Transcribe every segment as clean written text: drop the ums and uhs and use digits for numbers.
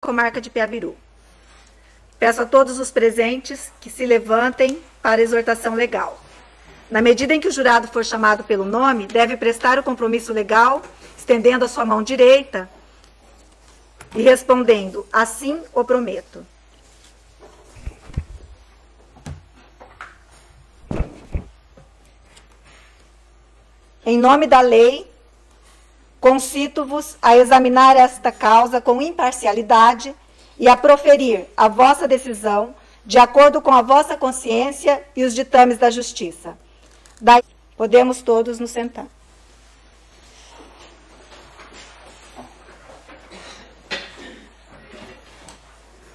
Comarca de Piabiru. Peço a todos os presentes que se levantem para a exortação legal. Na medida em que o jurado for chamado pelo nome, deve prestar o compromisso legal, estendendo a sua mão direita e respondendo: assim o prometo. Em nome da lei, concito-vos a examinar esta causa com imparcialidade e a proferir a vossa decisão de acordo com a vossa consciência e os ditames da justiça. Daí podemos todos nos sentar.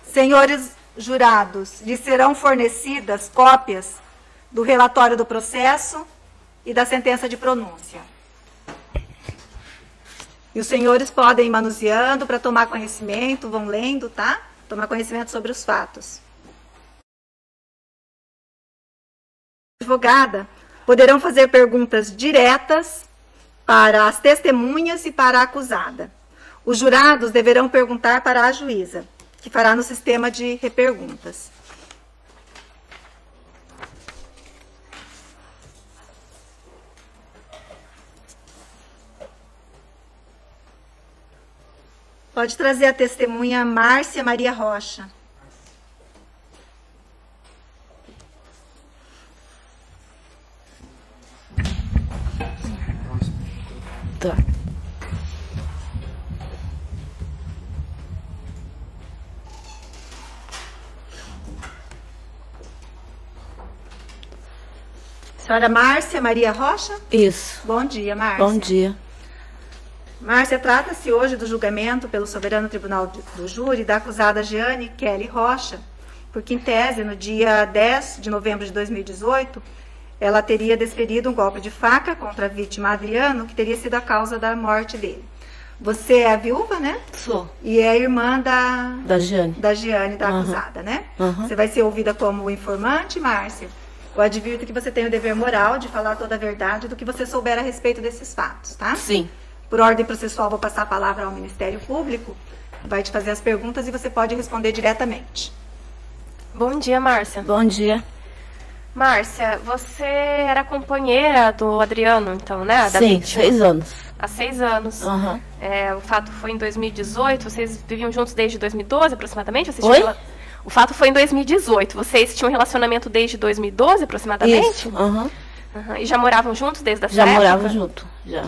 Senhores jurados, lhes serão fornecidas cópias do relatório do processo e da sentença de pronúncia. E os senhores podem ir manuseando para tomar conhecimento, vão lendo, tá? Tomar conhecimento sobre os fatos. Advogada, poderão fazer perguntas diretas para as testemunhas e para a acusada. Os jurados deverão perguntar para a juíza, que fará no sistema de reperguntas. Pode trazer a testemunha Márcia Maria Rocha. Tá. Senhora Márcia Maria Rocha? Isso. Bom dia, Márcia. Bom dia. Márcia, trata-se hoje do julgamento pelo Soberano Tribunal do Júri da acusada Jeane Kelly Rocha, porque, em tese, no dia 10 de novembro de 2018, ela teria desferido um golpe de faca contra a vítima Adriano, que teria sido a causa da morte dele. Você é a viúva, né? Sou. E é a irmã da Jeane. Da Jeane, da acusada, né? Você vai ser ouvida como informante, Márcia. Eu advirto que você tem o dever moral de falar toda a verdade do que você souber a respeito desses fatos, tá? Sim. Por ordem processual, vou passar a palavra ao Ministério Público, vai te fazer as perguntas e você pode responder diretamente. Bom dia, Márcia. Bom dia. Márcia, você era companheira do Adriano, então, né? Da Sim, vítima. 6 anos. Há 6 anos. Uhum. O fato foi em 2018, vocês viviam juntos desde 2012, aproximadamente? Oi? O fato foi em 2018, vocês tinham um relacionamento desde 2012, aproximadamente? Isso, uhum. E já moravam juntos desde essa Já época? moravam junto, já.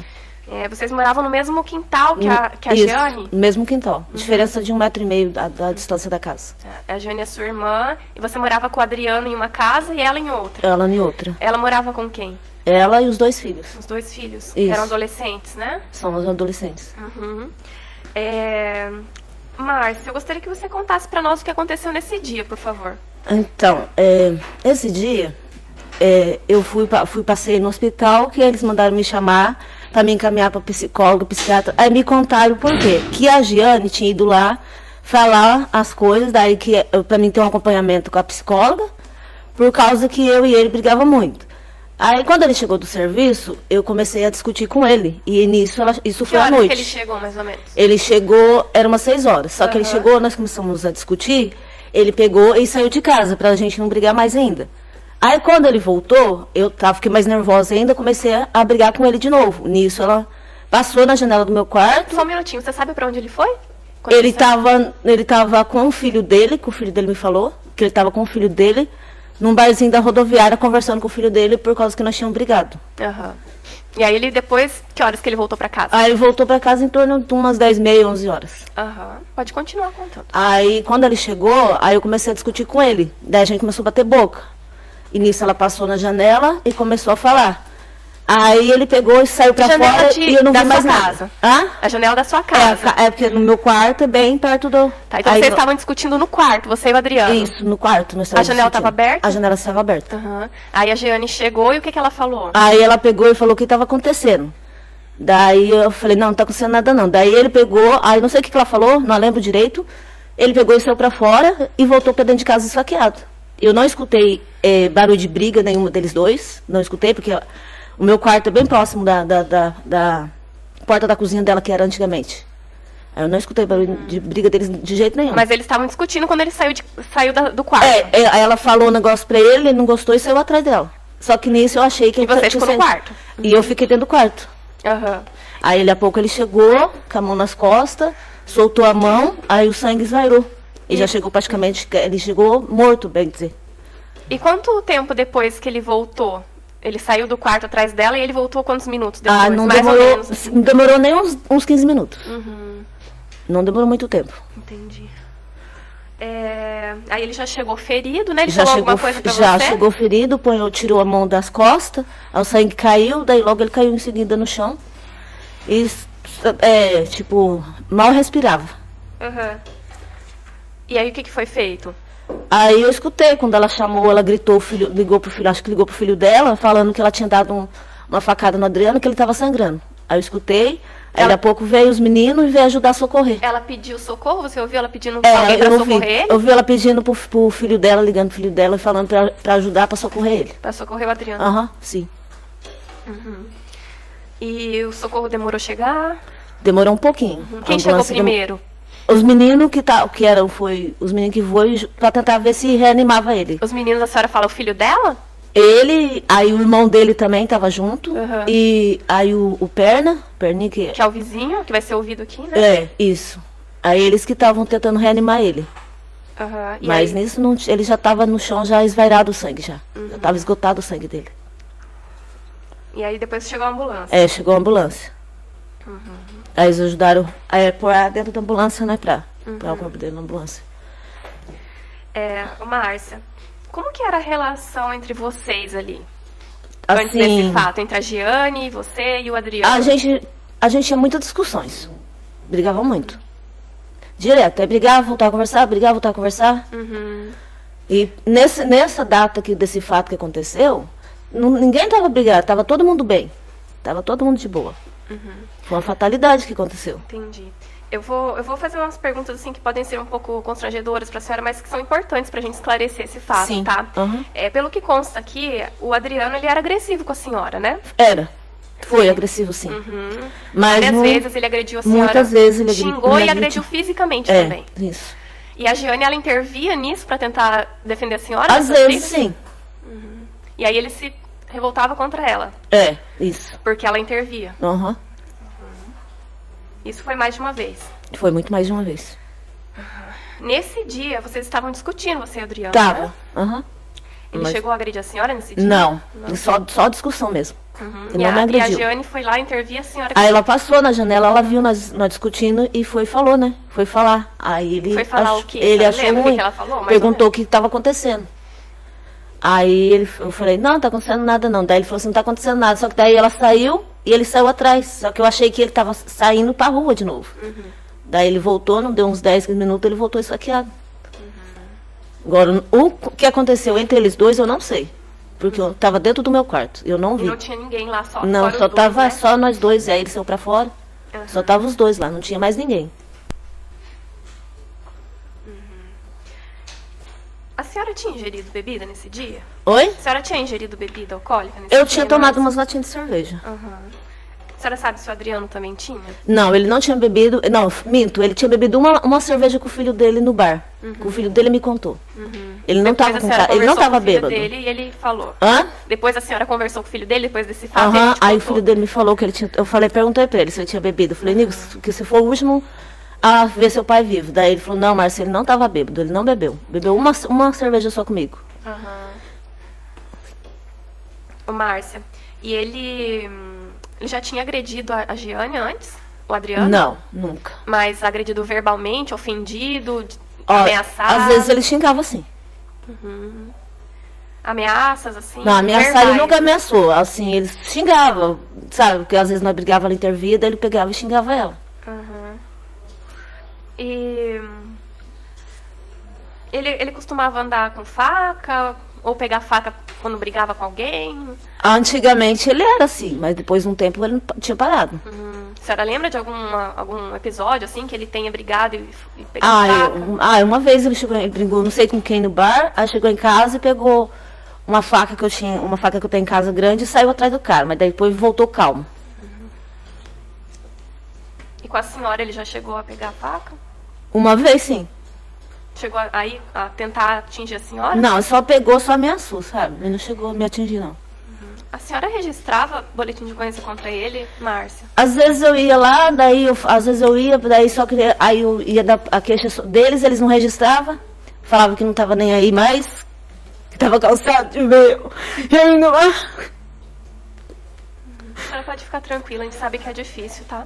Vocês moravam no mesmo quintal que a Isso, Jeane? no mesmo quintal. Diferença de 1,5 m da distância da casa. A Jeane é sua irmã, e você morava com o Adriano em uma casa e ela em outra? Ela em outra. Ela morava com quem? Ela e os 2 filhos. Os 2 filhos? Isso. Eram adolescentes, né? São os adolescentes. Uhum. Márcia, eu gostaria que você contasse para nós o que aconteceu nesse dia, por favor. Então, esse dia, eu passei no hospital, que eles mandaram me chamar para me encaminhar para psicólogo, psiquiatra. Aí me contaram por quê. Que a Jeane tinha ido lá falar as coisas, daí que para mim ter um acompanhamento com a psicóloga, por causa que eu e ele brigavam muito. Aí, quando ele chegou do serviço, eu comecei a discutir com ele. E nisso, isso foi à noite. Que ele chegou, mais ou menos? Ele chegou, era umas 6 horas. Só que ele chegou, nós começamos a discutir, ele pegou e saiu de casa, pra gente não brigar mais ainda. Aí, quando ele voltou, fiquei mais nervosa ainda, comecei a brigar com ele de novo. Nisso, ela passou na janela do meu quarto. Só um minutinho, você sabe pra onde ele foi? Ele tava com o filho dele, que o filho dele me falou, que ele tava com o filho dele, num barzinho da rodoviária, conversando com o filho dele, por causa que nós tínhamos brigado. E aí ele depois, que horas que ele voltou pra casa? Aí ele voltou pra casa em torno de umas 10h30, 11 horas. Pode continuar contando. Aí, quando ele chegou, aí eu comecei a discutir com ele. Daí a gente começou a bater boca. E nisso ela passou na janela e começou a falar. Aí ele pegou e saiu pra fora e eu não vi mais nada. A janela da sua casa. Porque no meu quarto é bem perto do... Tá, então vocês estavam discutindo no quarto, você e o Adriano. Isso, no quarto. A janela estava aberta? A janela estava aberta. Aí a Jeane chegou e o que ela falou? Aí ela pegou e falou o que estava acontecendo. Daí eu falei, não tá acontecendo nada não. Daí ele pegou, aí não sei o que ela falou, não lembro direito. Ele pegou e saiu pra fora e voltou pra dentro de casa esfaqueado. Eu não escutei barulho de briga nenhuma deles dois. Não escutei, porque o meu quarto é bem próximo da porta da cozinha dela, que era antigamente. Aí eu não escutei barulho de briga deles de jeito nenhum. Mas eles estavam discutindo quando ele saiu do quarto. Aí ela falou um negócio pra ele não gostou e saiu atrás dela. Só que nisso eu achei que E você ficou no saído. quarto? E eu fiquei dentro do quarto. Aham. Aí, daqui a pouco, ele chegou, com a mão nas costas, soltou a mão, aí o sangue esvairou. E já chegou praticamente, ele chegou morto, bem dizer. E quanto tempo depois que ele voltou? Ele saiu do quarto atrás dela e ele voltou quantos minutos depois? Não Mais demorou, ou menos. Assim. não demorou nem uns 15 minutos. Uhum. Não demorou muito tempo. Entendi. Aí ele já chegou ferido, né? Ele Já falou chegou, alguma coisa pra já você? chegou ferido, tirou a mão das costas, aí o sangue caiu, daí logo ele caiu em seguida no chão. E, tipo, mal respirava. Uhum. E aí o que foi feito? Aí eu escutei, quando ela chamou, ela gritou, ligou pro filho dela, falando que ela tinha dado uma facada no Adriano, que ele estava sangrando. Aí eu escutei, aí daqui a pouco veio os meninos e veio ajudar a socorrer. Ela pediu socorro? Você ouviu ela pedindo alguém pra socorrer ele? Eu vi ela pedindo pro filho dela, ligando pro filho dela e falando pra ajudar pra socorrer ele. Pra socorrer o Adriano? Aham, sim. Uhum. E o socorro demorou a chegar? Demorou um pouquinho. Quem chegou primeiro? Os meninos os meninos que foi pra tentar ver se reanimava ele. Os meninos, a senhora fala o filho dela? Ele, aí o irmão dele também tava junto. Uhum. E aí o Perninho Que é o vizinho, que vai ser ouvido aqui, né? Isso. Aí eles que estavam tentando reanimar ele. Uhum. Mas nisso ele já tava no chão, já esvairado o sangue já. Já tava esgotado o sangue dele. E aí depois chegou a ambulância? Chegou a ambulância. Aí eles ajudaram a pôr dentro da ambulância, né, pra o corpo dele na ambulância. Márcia, como que era a relação entre vocês ali? Assim, Antes desse fato, entre a Giane, você e o Adriano? A gente tinha muitas discussões. Brigava muito. Direto. Aí brigava, voltava a conversar. Uhum. E nessa data desse fato que aconteceu, ninguém tava brigado, tava todo mundo bem. Tava todo mundo de boa. Foi uma fatalidade que aconteceu. Entendi. Eu vou fazer umas perguntas assim que podem ser um pouco constrangedoras para a senhora, mas que são importantes para a gente esclarecer esse fato, Sim. tá? Uhum. Pelo que consta aqui, o Adriano ele era agressivo com a senhora, né? Era. Foi agressivo, sim. Uhum. Mas Várias vezes ele agrediu a senhora. Muitas vezes ele xingou e agrediu fisicamente também. Isso. E a Giane, ela intervia nisso para tentar defender a senhora? Às vezes, sim. E aí ele se revoltava contra ela? Isso. Porque ela intervia? Uhum. Isso foi mais de uma vez? Foi muito mais de uma vez. Nesse dia, vocês estavam discutindo, você e o Adriano, Tava. né? Uhum. Ele chegou a agredir a senhora nesse dia? Não. Só discussão mesmo. Ele não me E a agrediu. Giane foi lá intervir a senhora... Aí ela passou na janela, ela viu nós discutindo e falou, né? Foi falar. Aí ele Foi falar o quê? Ele achou Lembra o ruim. que ela falou? Mais ou Perguntou o que estava acontecendo. Aí eu falei, não tá acontecendo nada não. Daí ele falou assim, não tá acontecendo nada. Só que daí ela saiu e ele saiu atrás. Só que eu achei que ele tava saindo pra rua de novo. Daí ele voltou, não deu uns 10, 15 minutos, ele voltou esfaqueado. Agora, o que aconteceu entre eles dois, eu não sei. Porque eu tava dentro do meu quarto, eu não vi. E não tinha ninguém lá, só Não, fora só os dois, tava né? só nós dois, aí ele saiu pra fora. Só tava os dois lá, não tinha mais ninguém. A senhora tinha ingerido bebida nesse dia? Oi? A senhora tinha ingerido bebida alcoólica nesse Eu dia? tinha tomado umas latinhas de cerveja. A senhora sabe se o Adriano também tinha? Não, ele não tinha bebido. Não, minto, ele tinha bebido uma cerveja com o filho dele no bar. Que o filho dele me contou. Ele não Depois tava a com senhora ele não conversou tava com o filho bêbado. dele e ele falou. Hã? Depois a senhora conversou com o filho dele, depois desse fato, ele Aham, te aí o contou. filho dele me falou que ele tinha. Perguntei pra ele se ele tinha bebido. Eu falei, Nico, que se for o último a ver seu pai vivo. Daí ele falou, não, Márcia, ele não tava bêbado, ele não bebeu. Bebeu uma cerveja só comigo. Ô, Márcia, e ele já tinha agredido a Giane antes? O Adriano? Não, nunca. Mas agredido verbalmente, ofendido, Ó, ameaçado? às vezes ele xingava assim. Ameaças, assim? Não, ameaçar ele verbais? nunca ameaçou. Assim, ele xingava, sabe? Porque às vezes nós brigava, ela intervia, daí ele pegava e xingava ela. E ele costumava andar com faca ou pegar faca quando brigava com alguém? Antigamente ele era assim, mas depois de um tempo ele tinha parado. A senhora lembra de algum episódio assim que ele tenha brigado e pegado faca? Uma vez ele brigou, não sei com quem no bar, aí chegou em casa e pegou uma faca que eu tenho em casa grande e saiu atrás do cara, mas daí depois voltou calmo. E com a senhora ele já chegou a pegar a faca? Uma vez, sim. Chegou a tentar atingir a senhora? Não, só pegou, só ameaçou, sabe? Ele não chegou a me atingir, não. A senhora registrava boletim de ocorrência contra ele, Márcia? Às vezes eu ia lá, às vezes eu ia, daí só queria, aí eu ia dar a queixa deles, eles não registravam, falavam que não estava nem aí mais, que estava cansado de ver eu indo lá. A senhora pode ficar tranquila, a gente sabe que é difícil, tá?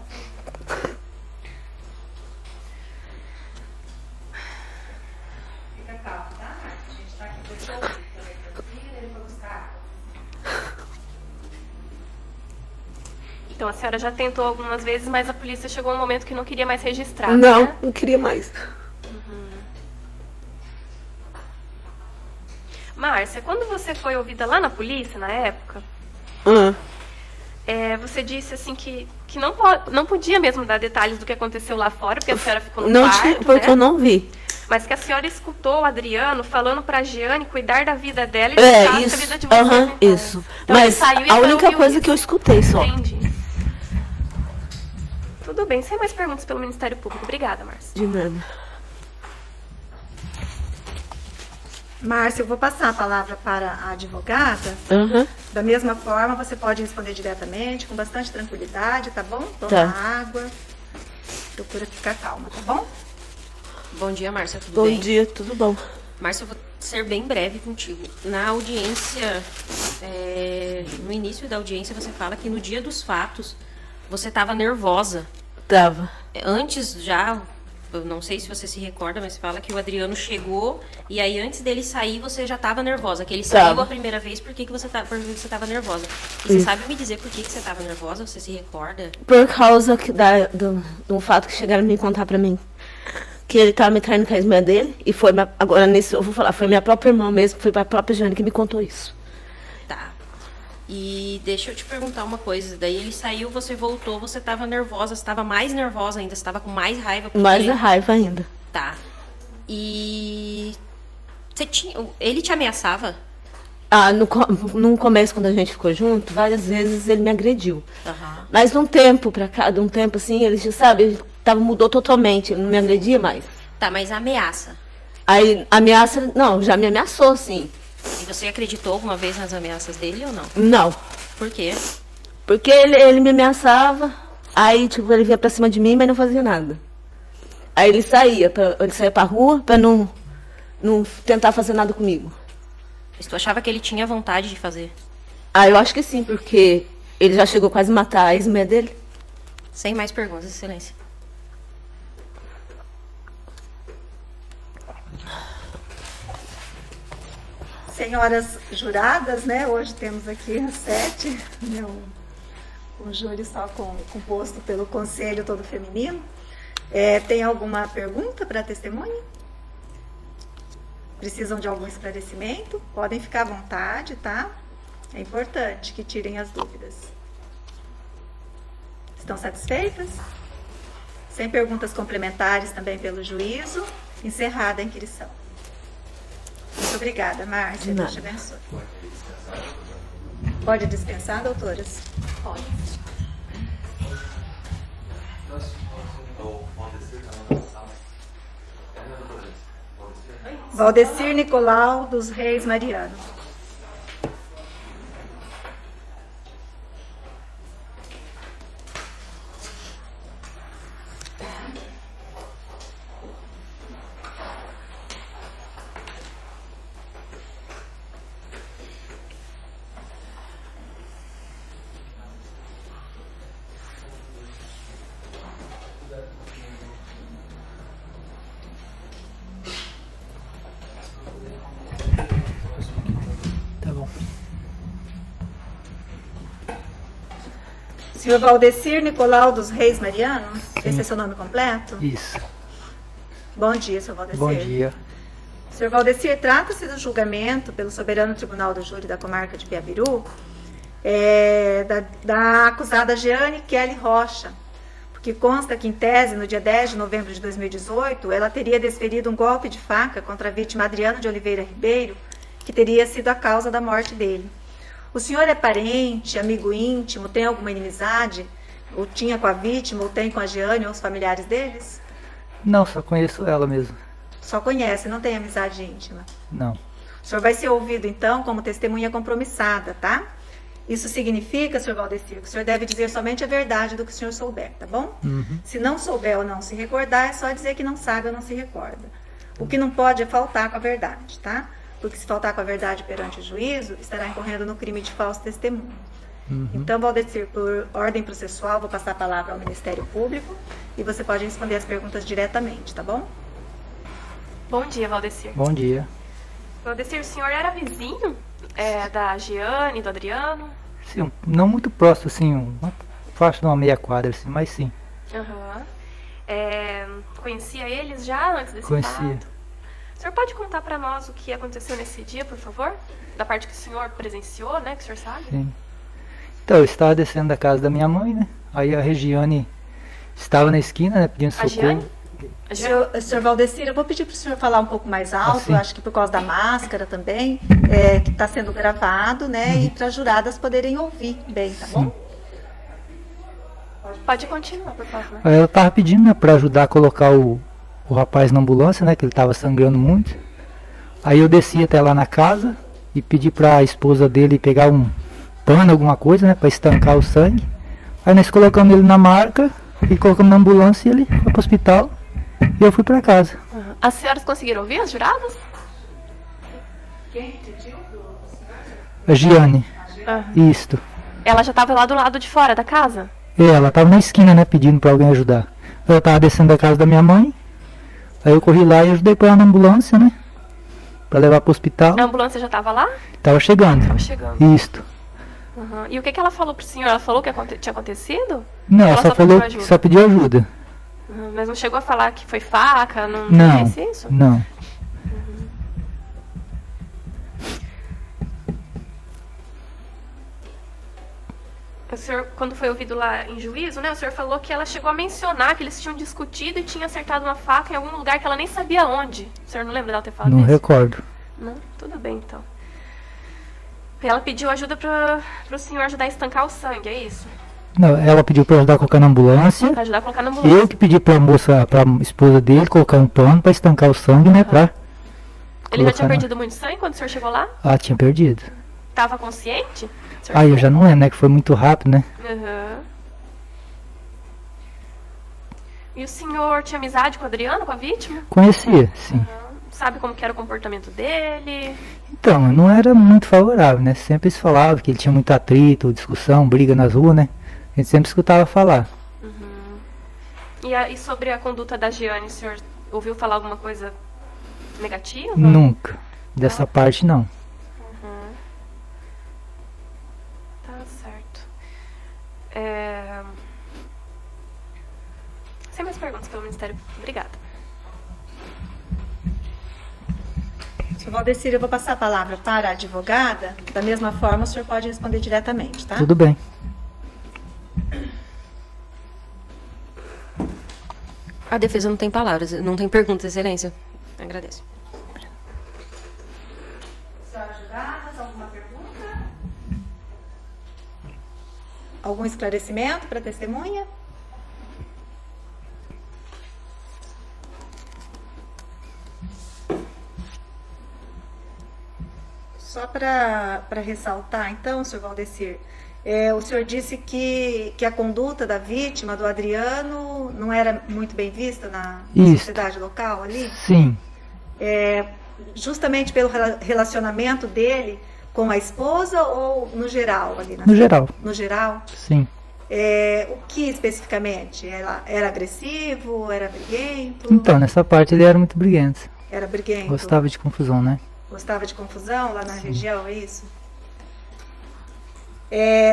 Fica calmo, tá? A gente tá aqui por todo. Ele foi buscar. Então a senhora já tentou algumas vezes, mas a polícia chegou um momento que não queria mais registrar, Não, né? não queria mais. Márcia, quando você foi ouvida lá na polícia, na época, você disse assim que não podia mesmo dar detalhes do que aconteceu lá fora, porque a senhora ficou no Não quarto, tinha, porque né? eu não vi. Mas que a senhora escutou o Adriano falando pra Giane cuidar da vida dela e deixar a Isso, vida de vocês. então. isso. Então, ele Mas saiu e a foi única ouvir coisa isso. que eu escutei só. Entendi. Tudo bem, sem mais perguntas pelo Ministério Público. Obrigada, Márcia. De nada. Márcia, eu vou passar a palavra para a advogada. Da mesma forma, você pode responder diretamente, com bastante tranquilidade, tá bom? Toma água. Procura ficar calma, tá bom? Bom dia, Márcia, tudo bem? Bom dia, tudo bom? Márcia, eu vou ser bem breve contigo. Na audiência, no início da audiência, você fala que no dia dos fatos, você estava nervosa. Tava. Antes já, eu não sei se você se recorda, mas fala que o Adriano chegou e aí antes dele sair, você já estava nervosa. Que ele saiu a primeira vez, por que você estava nervosa? E você sabe me dizer por que você estava nervosa? Você se recorda? Por causa do fato que chegaram a me contar pra mim. Que ele tava me traindo com a irmã dele. E foi, agora nesse, eu vou falar, foi minha própria irmã mesmo, foi a própria Jane que me contou isso. Tá. E deixa eu te perguntar uma coisa. Daí ele saiu, você voltou, você estava nervosa, você estava mais nervosa ainda, você estava com mais raiva. Mais a raiva ainda. Tá. E ele te ameaçava? No começo, quando a gente ficou junto, várias vezes ele me agrediu. Aham. Mas de um tempo pra cá, de um tempo assim, ele já sabe, ele mudou totalmente, ele não me agredia mais. Tá, mas a ameaça? Aí, ameaça, não, já me ameaçou, sim. E você acreditou alguma vez nas ameaças dele ou não? Não. Por quê? Porque ele me ameaçava, aí, tipo, ele vinha pra cima de mim, mas não fazia nada. Aí ele saía pra rua pra não tentar fazer nada comigo. Mas tu achava que ele tinha vontade de fazer? Ah, eu acho que sim, porque ele já chegou quase a matar a ex-mulher dele. Sem mais perguntas, excelência. Senhoras juradas, né? Hoje temos aqui as 7, né? Um júri só composto pelo conselho todo feminino. Tem alguma pergunta para a testemunha? Precisam de algum esclarecimento? Podem ficar à vontade, tá? É importante que tirem as dúvidas. Estão satisfeitas? Sem perguntas complementares também pelo juízo. Encerrada a inquirição. Muito obrigada, Márcia. Deus te abençoe. Pode dispensar, doutoras? Pode. Valdecir Nicolau dos Reis Mariano. Senhor Valdecir Nicolau dos Reis Mariano? Sim. Esse é seu nome completo? Isso. Bom dia, senhor Valdecir. Bom dia. Senhor Valdecir, trata-se do julgamento pelo Soberano Tribunal do Júri da Comarca de Piabiru, da acusada Jeane Kelly Rocha, porque consta que, em tese, no dia 10 de novembro de 2018, ela teria desferido um golpe de faca contra a vítima Adriano de Oliveira Ribeiro, que teria sido a causa da morte dele. O senhor é parente, amigo íntimo, tem alguma inimizade ou tinha com a vítima, ou tem com a Giane ou os familiares deles? Não, só conheço ela mesmo. Só conhece, não tem amizade íntima? Não. O senhor vai ser ouvido, então, como testemunha compromissada, tá? Isso significa, senhor Valdecir, que o senhor deve dizer somente a verdade do que o senhor souber, tá bom? Se não souber ou não se recordar, é só dizer que não sabe ou não se recorda. O que não pode é faltar com a verdade, tá? Porque se faltar com a verdade perante o juízo, estará incorrendo no crime de falso testemunho. Então, Valdecir, por ordem processual, vou passar a palavra ao Ministério Público e você pode responder as perguntas diretamente, tá bom? Bom dia, Valdecir. Bom dia. Valdecir, o senhor era vizinho da Giane, do Adriano? Sim, não muito próximo, assim, uma faixa de uma meia quadra, assim, mas sim. Conhecia eles já antes desse Conhecia. fato? O senhor pode contar para nós o que aconteceu nesse dia, por favor? Da parte que o senhor presenciou, né, que o senhor sabe? Sim. Então, eu estava descendo da casa da minha mãe, né? Aí a Regiane estava na esquina, né, pedindo A socorro. Giane? Senhor Valdecir, eu vou pedir para o senhor falar um pouco mais alto, Sim. acho que por causa da máscara também, que está sendo gravado, né? E para as juradas poderem ouvir bem, tá bom? Pode continuar, por favor. Aí ela estava pedindo, né, para ajudar a colocar o rapaz na ambulância, né, que ele estava sangrando muito. Aí eu desci até lá na casa e pedi para a esposa dele pegar um pano, alguma coisa, né, para estancar o sangue. Aí nós colocamos ele na marca e colocamos na ambulância e ele foi para o hospital e eu fui para casa. As senhoras conseguiram ouvir as juradas? A Giane, isto. Ela já estava lá do lado de fora da casa? Ela estava na esquina, né, pedindo para alguém ajudar. Eu estava descendo da casa da minha mãe, aí eu corri lá e ajudei para ela na ambulância, né, para levar para o hospital. A ambulância já estava lá? Tava chegando. Estava chegando. Isto. E o que ela falou pro senhor? Ela falou que tinha acontecido? Não, Ela ela só só falou pediu que ajuda? só pediu ajuda. Mas não chegou a falar que foi faca? Não Não, disse isso? não. O senhor, quando foi ouvido lá em juízo, né? O senhor falou que ela chegou a mencionar que eles tinham discutido e tinha acertado uma faca em algum lugar que ela nem sabia onde. O senhor não lembra dela ter falado Não isso? recordo. Não? Tudo bem, então. E ela pediu ajuda pro senhor ajudar a estancar o sangue, é isso? Não, ela pediu para ajudar a colocar na ambulância. Pra ajudar a colocar na ambulância. Eu que pedi para a moça, para a esposa dele colocar um pano para estancar o sangue, né, para Ele já tinha colocar na- perdido muito sangue quando o senhor chegou lá? Ah, tinha perdido. Tava consciente? O senhor Ah, eu já não lembro, né, que foi muito rápido, né? E o senhor tinha amizade com o Adriano, com a vítima? Conhecia, sim. Sabe como que era o comportamento dele? Então, não era muito favorável, né? Sempre se falava que ele tinha muito atrito, discussão, briga nas ruas, né? A gente sempre escutava falar. E sobre a conduta da Giane, o senhor ouviu falar alguma coisa negativa? Nunca. Dessa parte, não. Tá certo. Sem mais perguntas pelo Ministério Público. Obrigada. Senhor Valdecir, eu vou passar a palavra para a advogada. Da mesma forma, o senhor pode responder diretamente, tá? Tudo bem. A defesa não tem palavras, não tem perguntas, Excelência. Agradeço. Senhora juradas, alguma pergunta? Algum esclarecimento para a testemunha? Só para ressaltar, então, senhor Valdecir, o senhor disse que a conduta da vítima, do Adriano, não era muito bem vista na Isso. sociedade local ali? Sim. Justamente pelo relacionamento dele com a esposa ou no geral ali? No geral, No geral? sim. O que especificamente? Era agressivo? Era briguento? Então, nessa parte ele era muito briguento. Era briguento? Gostava de confusão, né? Gostava de confusão lá na região, é isso?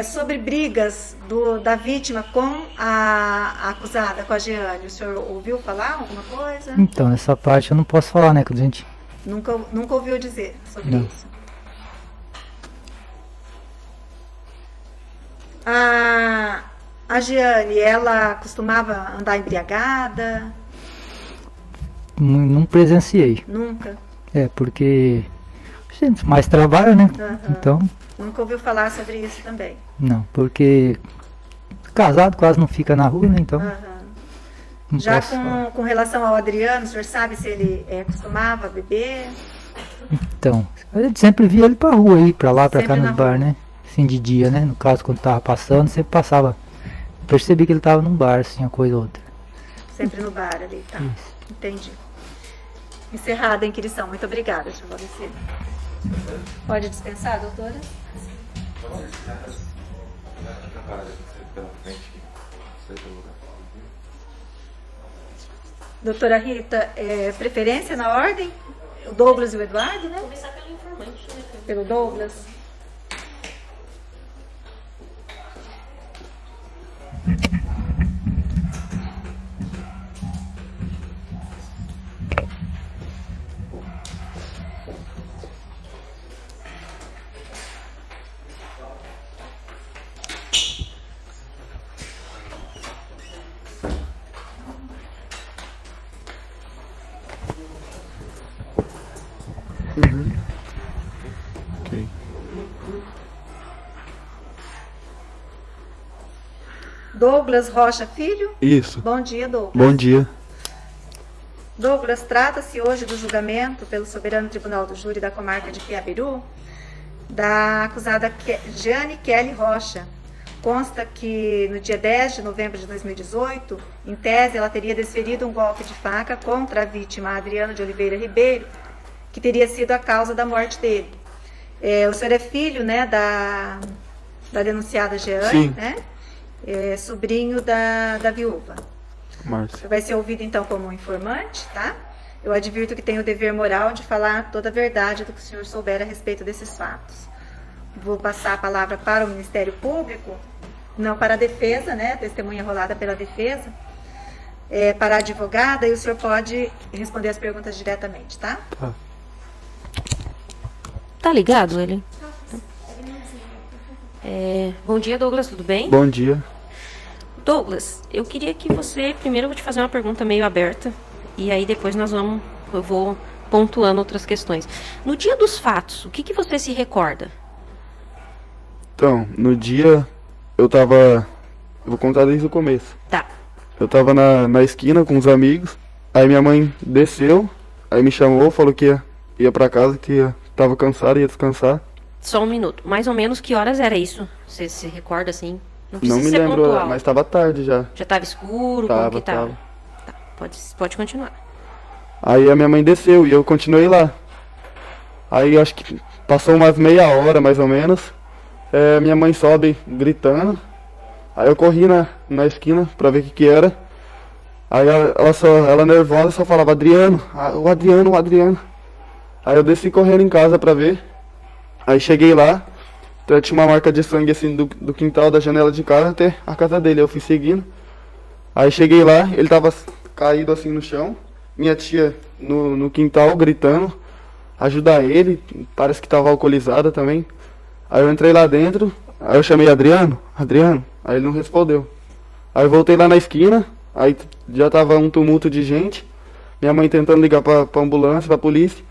Sobre brigas da vítima com a acusada, com a Giane, o senhor ouviu falar alguma coisa? Então, nessa parte eu não posso falar, né? Quando a gente... Nunca ouviu dizer sobre Não. isso? A Giane, ela costumava andar embriagada? Não presenciei. Nunca? Porque a gente mais trabalha, né? Aham. Então, Nunca ouviu falar sobre isso também? não. Porque casado, quase não fica na rua, né? Então. Não Já posso falar. com relação ao Adriano, o senhor sabe se ele costumava beber? Então, a gente sempre via ele pra rua aí, pra lá, pra cá Sempre nos na bar, rua. né? Assim, de dia, né? No caso, quando tava passando, sempre passava. Percebi que ele tava num bar, assim, uma coisa ou outra. Sempre no bar ali, tá? Entendi. Encerrada a inquirição. Muito obrigada, Sr. Valdecir. Pode dispensar, doutora? Doutora Rita, preferência na ordem? O Douglas e o Eduardo, né? Começar pelo informante, né? Pelo Douglas. Ok. Douglas Rocha Filho? Isso. Bom dia, Douglas. Bom dia. Douglas, trata-se hoje do julgamento pelo Soberano Tribunal do Júri da Comarca de Piabiru da acusada Jeane Kelly Rocha. Consta que no dia 10 de novembro de 2018, em tese, ela teria desferido um golpe de faca contra a vítima Adriano de Oliveira Ribeiro, que teria sido a causa da morte dele. O senhor é filho, né, da denunciada Jeane, Sim. né? Sobrinho da viúva. Márcia. Vai ser ouvido então como um informante, tá? Eu advirto que tem o dever moral de falar toda a verdade do que o senhor souber a respeito desses fatos. Vou passar a palavra para o Ministério Público, não para a defesa, né? Testemunha rolada pela defesa, para a advogada, e o senhor pode responder as perguntas diretamente, tá? Tá. Tá ligado, ele? Bom dia, Douglas, tudo bem? Bom dia. Douglas, eu queria que você... Primeiro eu vou te fazer uma pergunta meio aberta. E aí depois eu vou pontuando outras questões. No dia dos fatos, o que você se recorda? Então, no dia eu tava... Eu vou contar desde o começo. Tá. Eu tava na esquina com os amigos. Aí minha mãe desceu. Aí me chamou, falou que ia pra casa, que tava cansado, ia descansar. Só um minuto. Mais ou menos que horas era isso? Você se recorda assim? Não Não precisa me ser lembro, pontual. mas tava tarde já. Já tava escuro? Tava, Como que tava? tava. Tá, pode continuar. Aí a minha mãe desceu e eu continuei lá. Aí acho que passou umas meia hora mais ou menos. Minha mãe sobe gritando. Aí eu corri na esquina pra ver o que era. Aí ela nervosa só falava Adriano, o Adriano. Aí eu desci correndo em casa pra ver. Aí cheguei lá, tinha uma marca de sangue assim do quintal da janela de casa até a casa dele. Eu fui seguindo. Aí cheguei lá, ele tava caído assim no chão. Minha tia no quintal gritando, ajudar ele, parece que tava alcoolizada também. Aí eu entrei lá dentro, aí eu chamei Adriano, aí ele não respondeu. Aí eu voltei lá na esquina, aí já tava um tumulto de gente, minha mãe tentando ligar pra ambulância, pra polícia.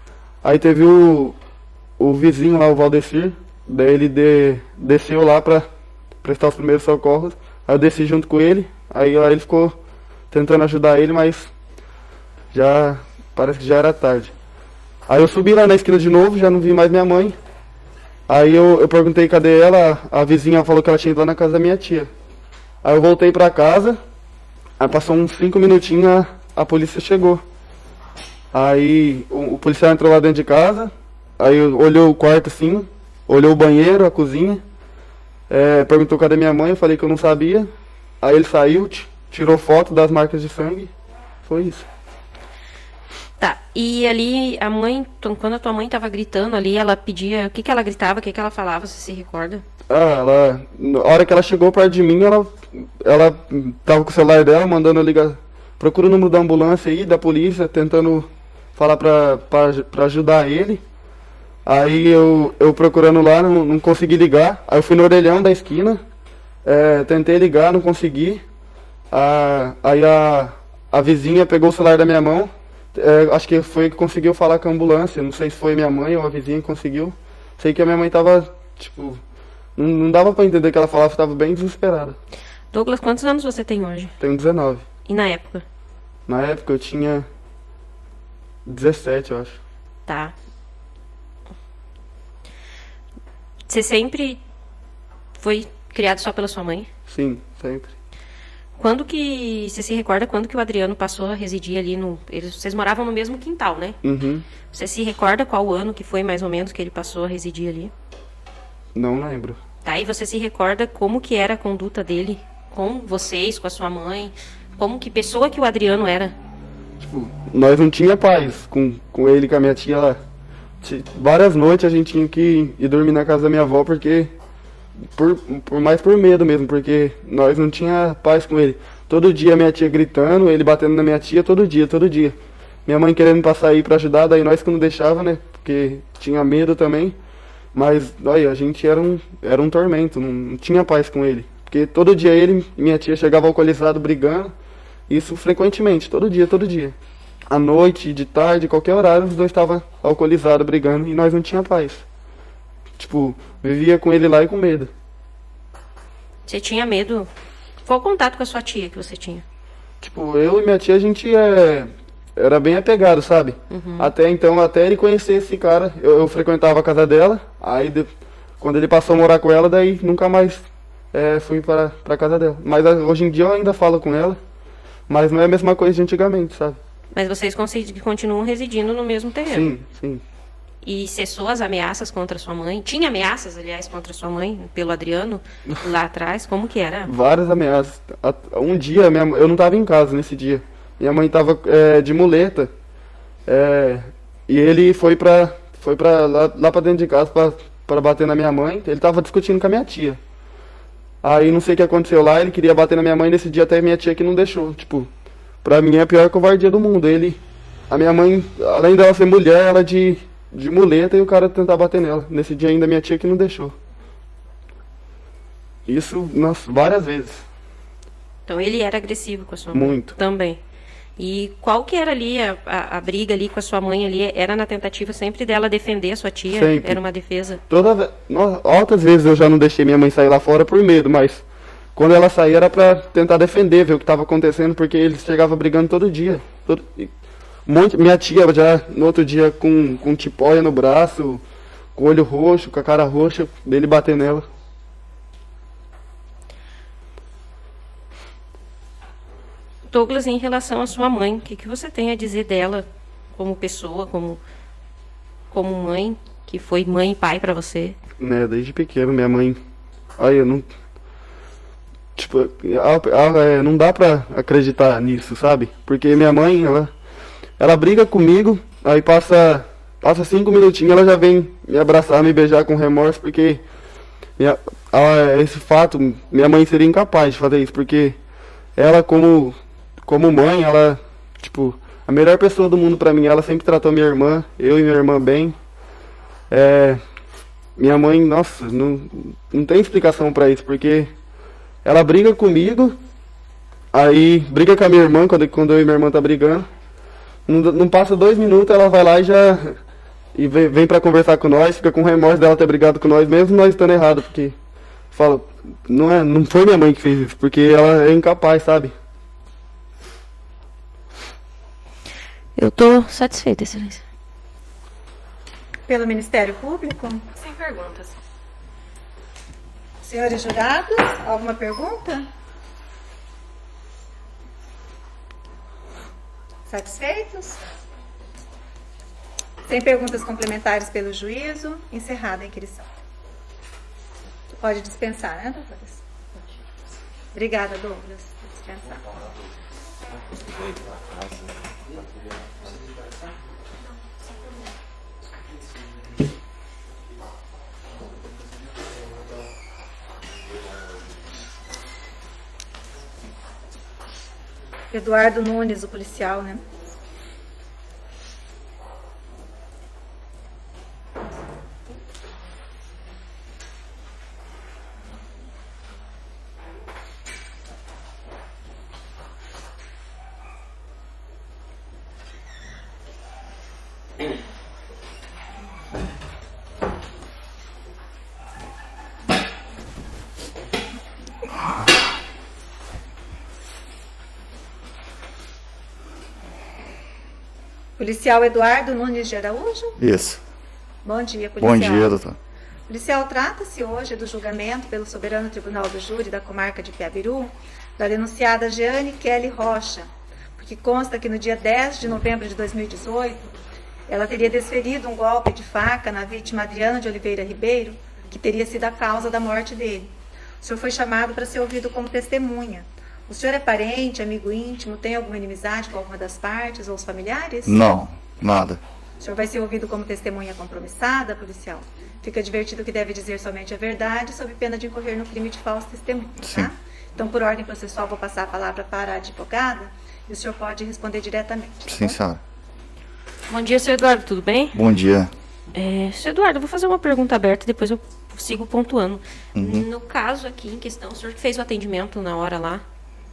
Aí teve o vizinho lá, o Valdecir, daí ele desceu lá pra prestar os primeiros socorros. Aí eu desci junto com ele, aí ele ficou tentando ajudar ele, mas parece que já era tarde. Aí eu subi lá na esquina de novo, já não vi mais minha mãe. Aí eu perguntei cadê ela, a vizinha falou que ela tinha ido lá na casa da minha tia. Aí eu voltei pra casa, aí passou uns 5 minutinhos, a polícia chegou. Aí o policial entrou lá dentro de casa, aí olhou o quarto assim, olhou o banheiro, a cozinha, perguntou cadê minha mãe, eu falei que eu não sabia. Aí ele saiu, tirou foto das marcas de sangue, foi isso. Tá, e ali a mãe, quando a tua mãe tava gritando ali, ela pedia, o que ela gritava, o que ela falava, você se recorda? Na hora que ela chegou perto de mim, ela tava com o celular dela, mandando eu ligar, procura o número da ambulância aí, da polícia, tentando falar pra ajudar ele. Aí eu procurando lá, não consegui ligar, aí eu fui no orelhão da esquina, tentei ligar, não consegui. Aí a vizinha pegou o celular da minha mão, acho que foi que conseguiu falar com a ambulância, não sei se foi minha mãe ou a vizinha que conseguiu. Sei que a minha mãe tava, tipo, não dava pra entender o que ela falava, tava bem desesperada. Douglas, quantos anos você tem hoje? Tenho 19. E na época? Na época eu tinha 17, eu acho. Tá. Você sempre foi criado só pela sua mãe? Sim, sempre. Quando que... Você se recorda quando que o Adriano passou a residir ali no... Vocês moravam no mesmo quintal, né? Uhum. Você se recorda qual ano que foi mais ou menos que ele passou a residir ali? Não lembro. Tá, e você se recorda como que era a conduta dele com vocês, com a sua mãe? Como que pessoa que o Adriano era? Tipo, nós não tinha paz com ele e com a minha tia lá. Várias noites a gente tinha que ir dormir na casa da minha avó porque... mais por medo mesmo, porque nós não tinha paz com ele. Todo dia minha tia gritando, ele batendo na minha tia, todo dia. Minha mãe querendo passar aí pra ajudar, daí nós que não deixava, né? Porque tinha medo também. Mas, olha, a gente era um tormento, não tinha paz com ele. Porque todo dia ele e minha tia chegavam alcoolizados brigando. Isso frequentemente, todo dia. À noite, de tarde, qualquer horário, os dois estavam alcoolizados brigando e nós não tinha paz. Tipo, vivia com ele lá e com medo. Você tinha medo? Qual o contato com a sua tia que você tinha? Tipo, eu e minha tia, a gente era bem apegado, sabe? Uhum. Até então, até ele conhecer esse cara, eu frequentava a casa dela. Aí, quando ele passou a morar com ela, daí nunca mais fui pra casa dela. Mas hoje em dia eu ainda falo com ela. Mas não é a mesma coisa de antigamente, sabe? Mas vocês continuam residindo no mesmo terreno? Sim. E cessou as ameaças contra sua mãe? Tinha ameaças, aliás, contra sua mãe, pelo Adriano, lá atrás? Como que era? Várias ameaças. Um dia, eu não estava em casa nesse dia. Minha mãe estava de muleta. E ele foi pra lá pra dentro de casa pra bater na minha mãe. Ele estava discutindo com a minha tia. Aí não sei o que aconteceu lá, ele queria bater na minha mãe nesse dia, até minha tia que não deixou. Tipo, pra mim é a pior covardia do mundo. A minha mãe, além dela ser mulher, ela de muleta e o cara tentar bater nela. Nesse dia ainda minha tia que não deixou. Isso, nossa, várias vezes. Então ele era agressivo com a sua mãe? Muito. Também. E qual que era ali a briga ali com a sua mãe ali? Era na tentativa sempre dela defender a sua tia? Sempre. Era uma defesa? Outras vezes eu já não deixei minha mãe sair lá fora por medo, mas quando ela saía era pra tentar defender, ver o que estava acontecendo, porque eles chegavam brigando todo dia. Minha tia já no outro dia com tipóia no braço, com o olho roxo, com a cara roxa, dele bater nela. Douglas, em relação à sua mãe, o que você tem a dizer dela como pessoa, como mãe, que foi mãe e pai pra você? Desde pequeno, minha mãe... Olha, não... Tipo, não dá pra acreditar nisso, sabe? Porque minha mãe, ela briga comigo, aí passa 5 minutinhos, ela já vem me abraçar, me beijar com remorso, porque esse fato, minha mãe seria incapaz de fazer isso, porque ela como mãe, ela, tipo, a melhor pessoa do mundo pra mim, ela sempre tratou minha irmã, eu e minha irmã bem. Minha mãe, nossa, não tem explicação pra isso, porque ela briga comigo, aí briga com a minha irmã, quando eu e minha irmã tá brigando. Não passa 2 minutos, ela vai lá e vem pra conversar com nós, fica com remorso dela ter brigado com nós, mesmo nós estando errado, porque fala, não foi minha mãe que fez isso, porque ela é incapaz, sabe? Eu tô satisfeita, Excelência. Pelo Ministério Público? Sem perguntas. Senhores jurados, alguma pergunta? Satisfeitos? Sem perguntas complementares pelo juízo, encerrada a inquirição. Pode dispensar, né, doutoras? Obrigada, Douglas. Vou dispensar. Eduardo Nunes, o policial, né? Policial Eduardo Nunes de Araújo? Isso. Bom dia, policial. Bom dia, doutor. Policial, trata-se hoje do julgamento pelo Soberano Tribunal do Júri da Comarca de Piabiru da denunciada Jeane Kelly Rocha, porque consta que no dia 10 de novembro de 2018 ela teria desferido um golpe de faca na vítima Adriano de Oliveira Ribeiro, que teria sido a causa da morte dele. O senhor foi chamado para ser ouvido como testemunha. O senhor é parente, amigo íntimo, tem alguma inimizade com alguma das partes ou os familiares? Não, nada. O senhor vai ser ouvido como testemunha compromissada, policial? Fica advertido que deve dizer somente a verdade, sob pena de incorrer no crime de falso testemunho, Sim. tá? Então, por ordem processual, vou passar a palavra para a advogada e o senhor pode responder diretamente. Sim, senhora. Bom dia, senhor Eduardo, tudo bem? Bom dia. Senhor Eduardo, eu vou fazer uma pergunta aberta, depois eu sigo pontuando. Uhum. No caso aqui em questão, o senhor que fez o atendimento na hora lá,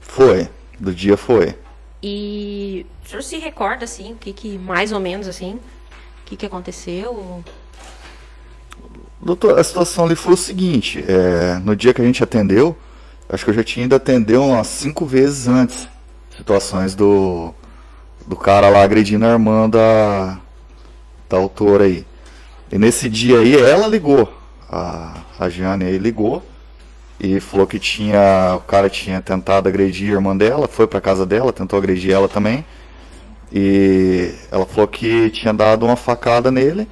Foi. Do dia foi. e o senhor se recorda, assim, o que mais ou menos, assim, o que aconteceu? Doutor, a situação ali foi o seguinte, no dia que a gente atendeu, acho que eu já tinha ido atender umas 5 vezes antes, situações do cara lá agredindo a irmã da autora aí. E nesse dia aí, ela ligou, a Jeane aí ligou, e falou que o cara tinha tentado agredir a irmã dela, foi pra casa dela, tentou agredir ela também, e ela falou que tinha dado uma facada nele,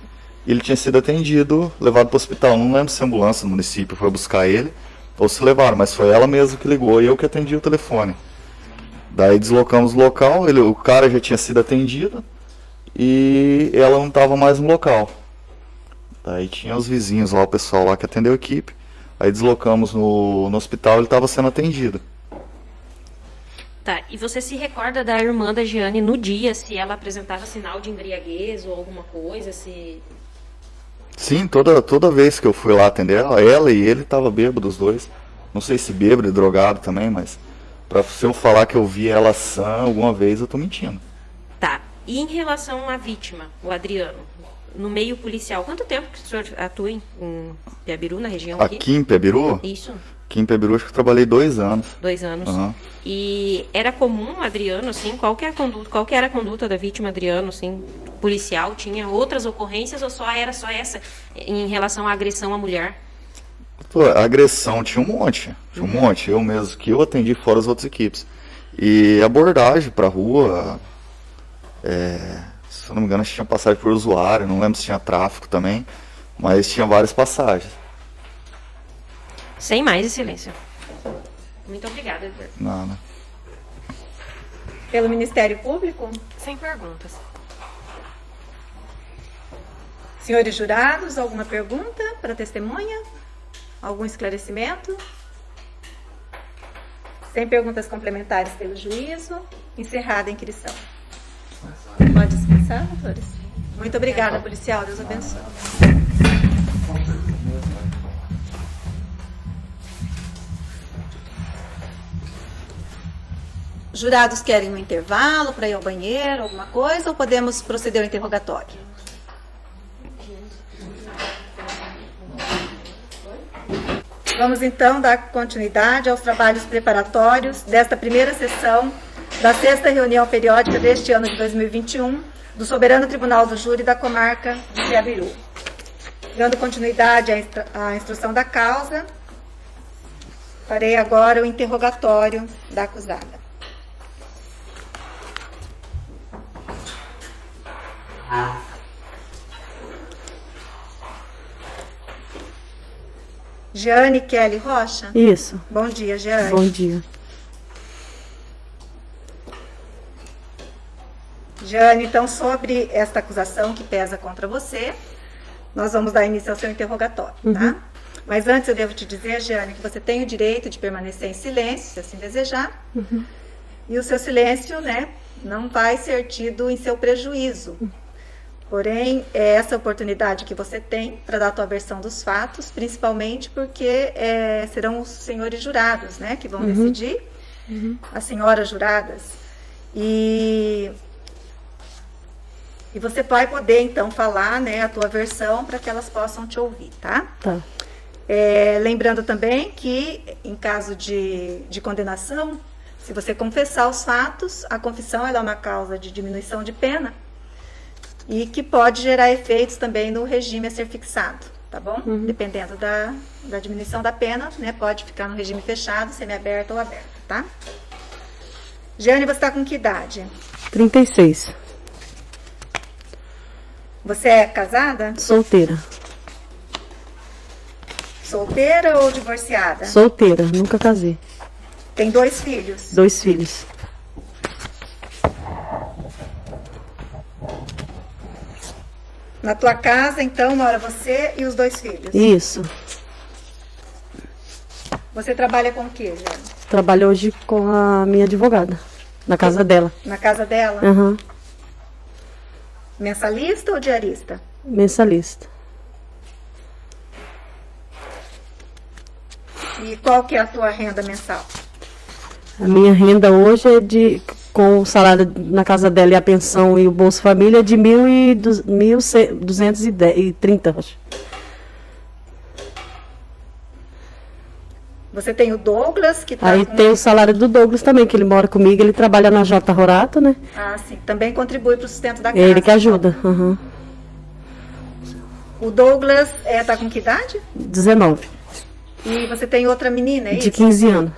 e ele tinha sido atendido, levado para o hospital. Não lembro se a ambulância do município foi buscar ele ou se levaram, mas foi ela mesma que ligou e eu que atendi o telefone. Daí deslocamos o local, o cara já tinha sido atendido e ela não estava mais no local. Daí tinha os vizinhos lá, o pessoal lá que atendeu a equipe. Aí deslocamos no hospital, ele estava sendo atendido. Tá, e você se recorda da irmã da Jeane no dia, se ela apresentava sinal de embriaguez ou alguma coisa, se... Sim, toda vez que eu fui lá atender ela e ele estavam bêbados os dois. Não sei se bêbado e drogado também, mas se eu falar que eu vi ela sã alguma vez, eu tô mentindo. Tá, e em relação à vítima, o Adriano, no meio policial, quanto tempo que o senhor atua em Piabiru, na região aqui? Aqui em Piabiru? Isso. Aqui em Piabiru acho que eu trabalhei 2 anos. 2 anos. Uhum. E era comum, Adriano, assim, qual que era a conduta da vítima, Adriano, assim, policial? Tinha outras ocorrências ou era só essa em relação à agressão à mulher? Pô, a agressão tinha um monte. Eu mesmo, que eu atendi fora as outras equipes. E abordagem pra rua, se eu não me engano, tinha passagem por usuário, não lembro se tinha tráfico também, mas tinha várias passagens. Sem mais, excelência. Muito obrigada, Eduardo. Nada. Pelo Ministério Público? Sem perguntas. Senhores jurados, alguma pergunta para a testemunha? Algum esclarecimento? Sem perguntas complementares pelo juízo, encerrada a inquirição. Pode descansar, doutores? Muito obrigada, policial. Deus abençoe. Jurados querem um intervalo para ir ao banheiro, alguma coisa, ou podemos proceder ao interrogatório? Vamos então dar continuidade aos trabalhos preparatórios desta primeira sessão da 6ª reunião periódica deste ano de 2021 do Soberano Tribunal do Júri da Comarca de Piabiru. Dando continuidade à instrução da causa, farei agora o interrogatório da acusada. Jeane Kelly Rocha? Isso. Bom dia, Jeane. Bom dia. Jeane, então, sobre esta acusação que pesa contra você, nós vamos dar início ao seu interrogatório, tá? Mas antes eu devo te dizer, Jeane, que você tem o direito de permanecer em silêncio, se assim desejar, e o seu silêncio, né, não vai ser tido em seu prejuízo. Porém, é essa oportunidade que você tem para dar a tua versão dos fatos, principalmente porque serão os senhores jurados, né, que vão decidir, as senhoras juradas. E você vai poder, então, falar, né, a tua versão para que elas possam te ouvir, tá? Tá. Lembrando também que, em caso de condenação, se você confessar os fatos, a confissão ela é uma causa de diminuição de pena. e que pode gerar efeitos também no regime a ser fixado, tá bom? Dependendo da diminuição da pena, né, pode ficar no regime fechado, semiaberto ou aberto, tá? Jeane, você está com que idade? 36. Você é casada? Solteira. Solteira ou divorciada? Solteira, nunca casei. Tem 2 filhos? 2 filhos. Na tua casa, então, mora você e os 2 filhos? Isso. Você trabalha com o quê, Jeane? Trabalho hoje com a minha advogada, na casa dela. Na casa dela? Aham. Mensalista ou diarista? Mensalista. E qual que é a tua renda mensal? A minha renda hoje é com o salário na casa dela e a pensão e o Bolsa Família é de 1.230, acho. Você tem o Douglas, que tá Aí tem o salário do Douglas também, que ele mora comigo, ele trabalha na J. Rorato, né? Ah, sim. Também contribui para o sustento da casa. Ele que ajuda. Uhum. O Douglas tá com que idade? 19. E você tem outra menina, é isso? De 15 anos.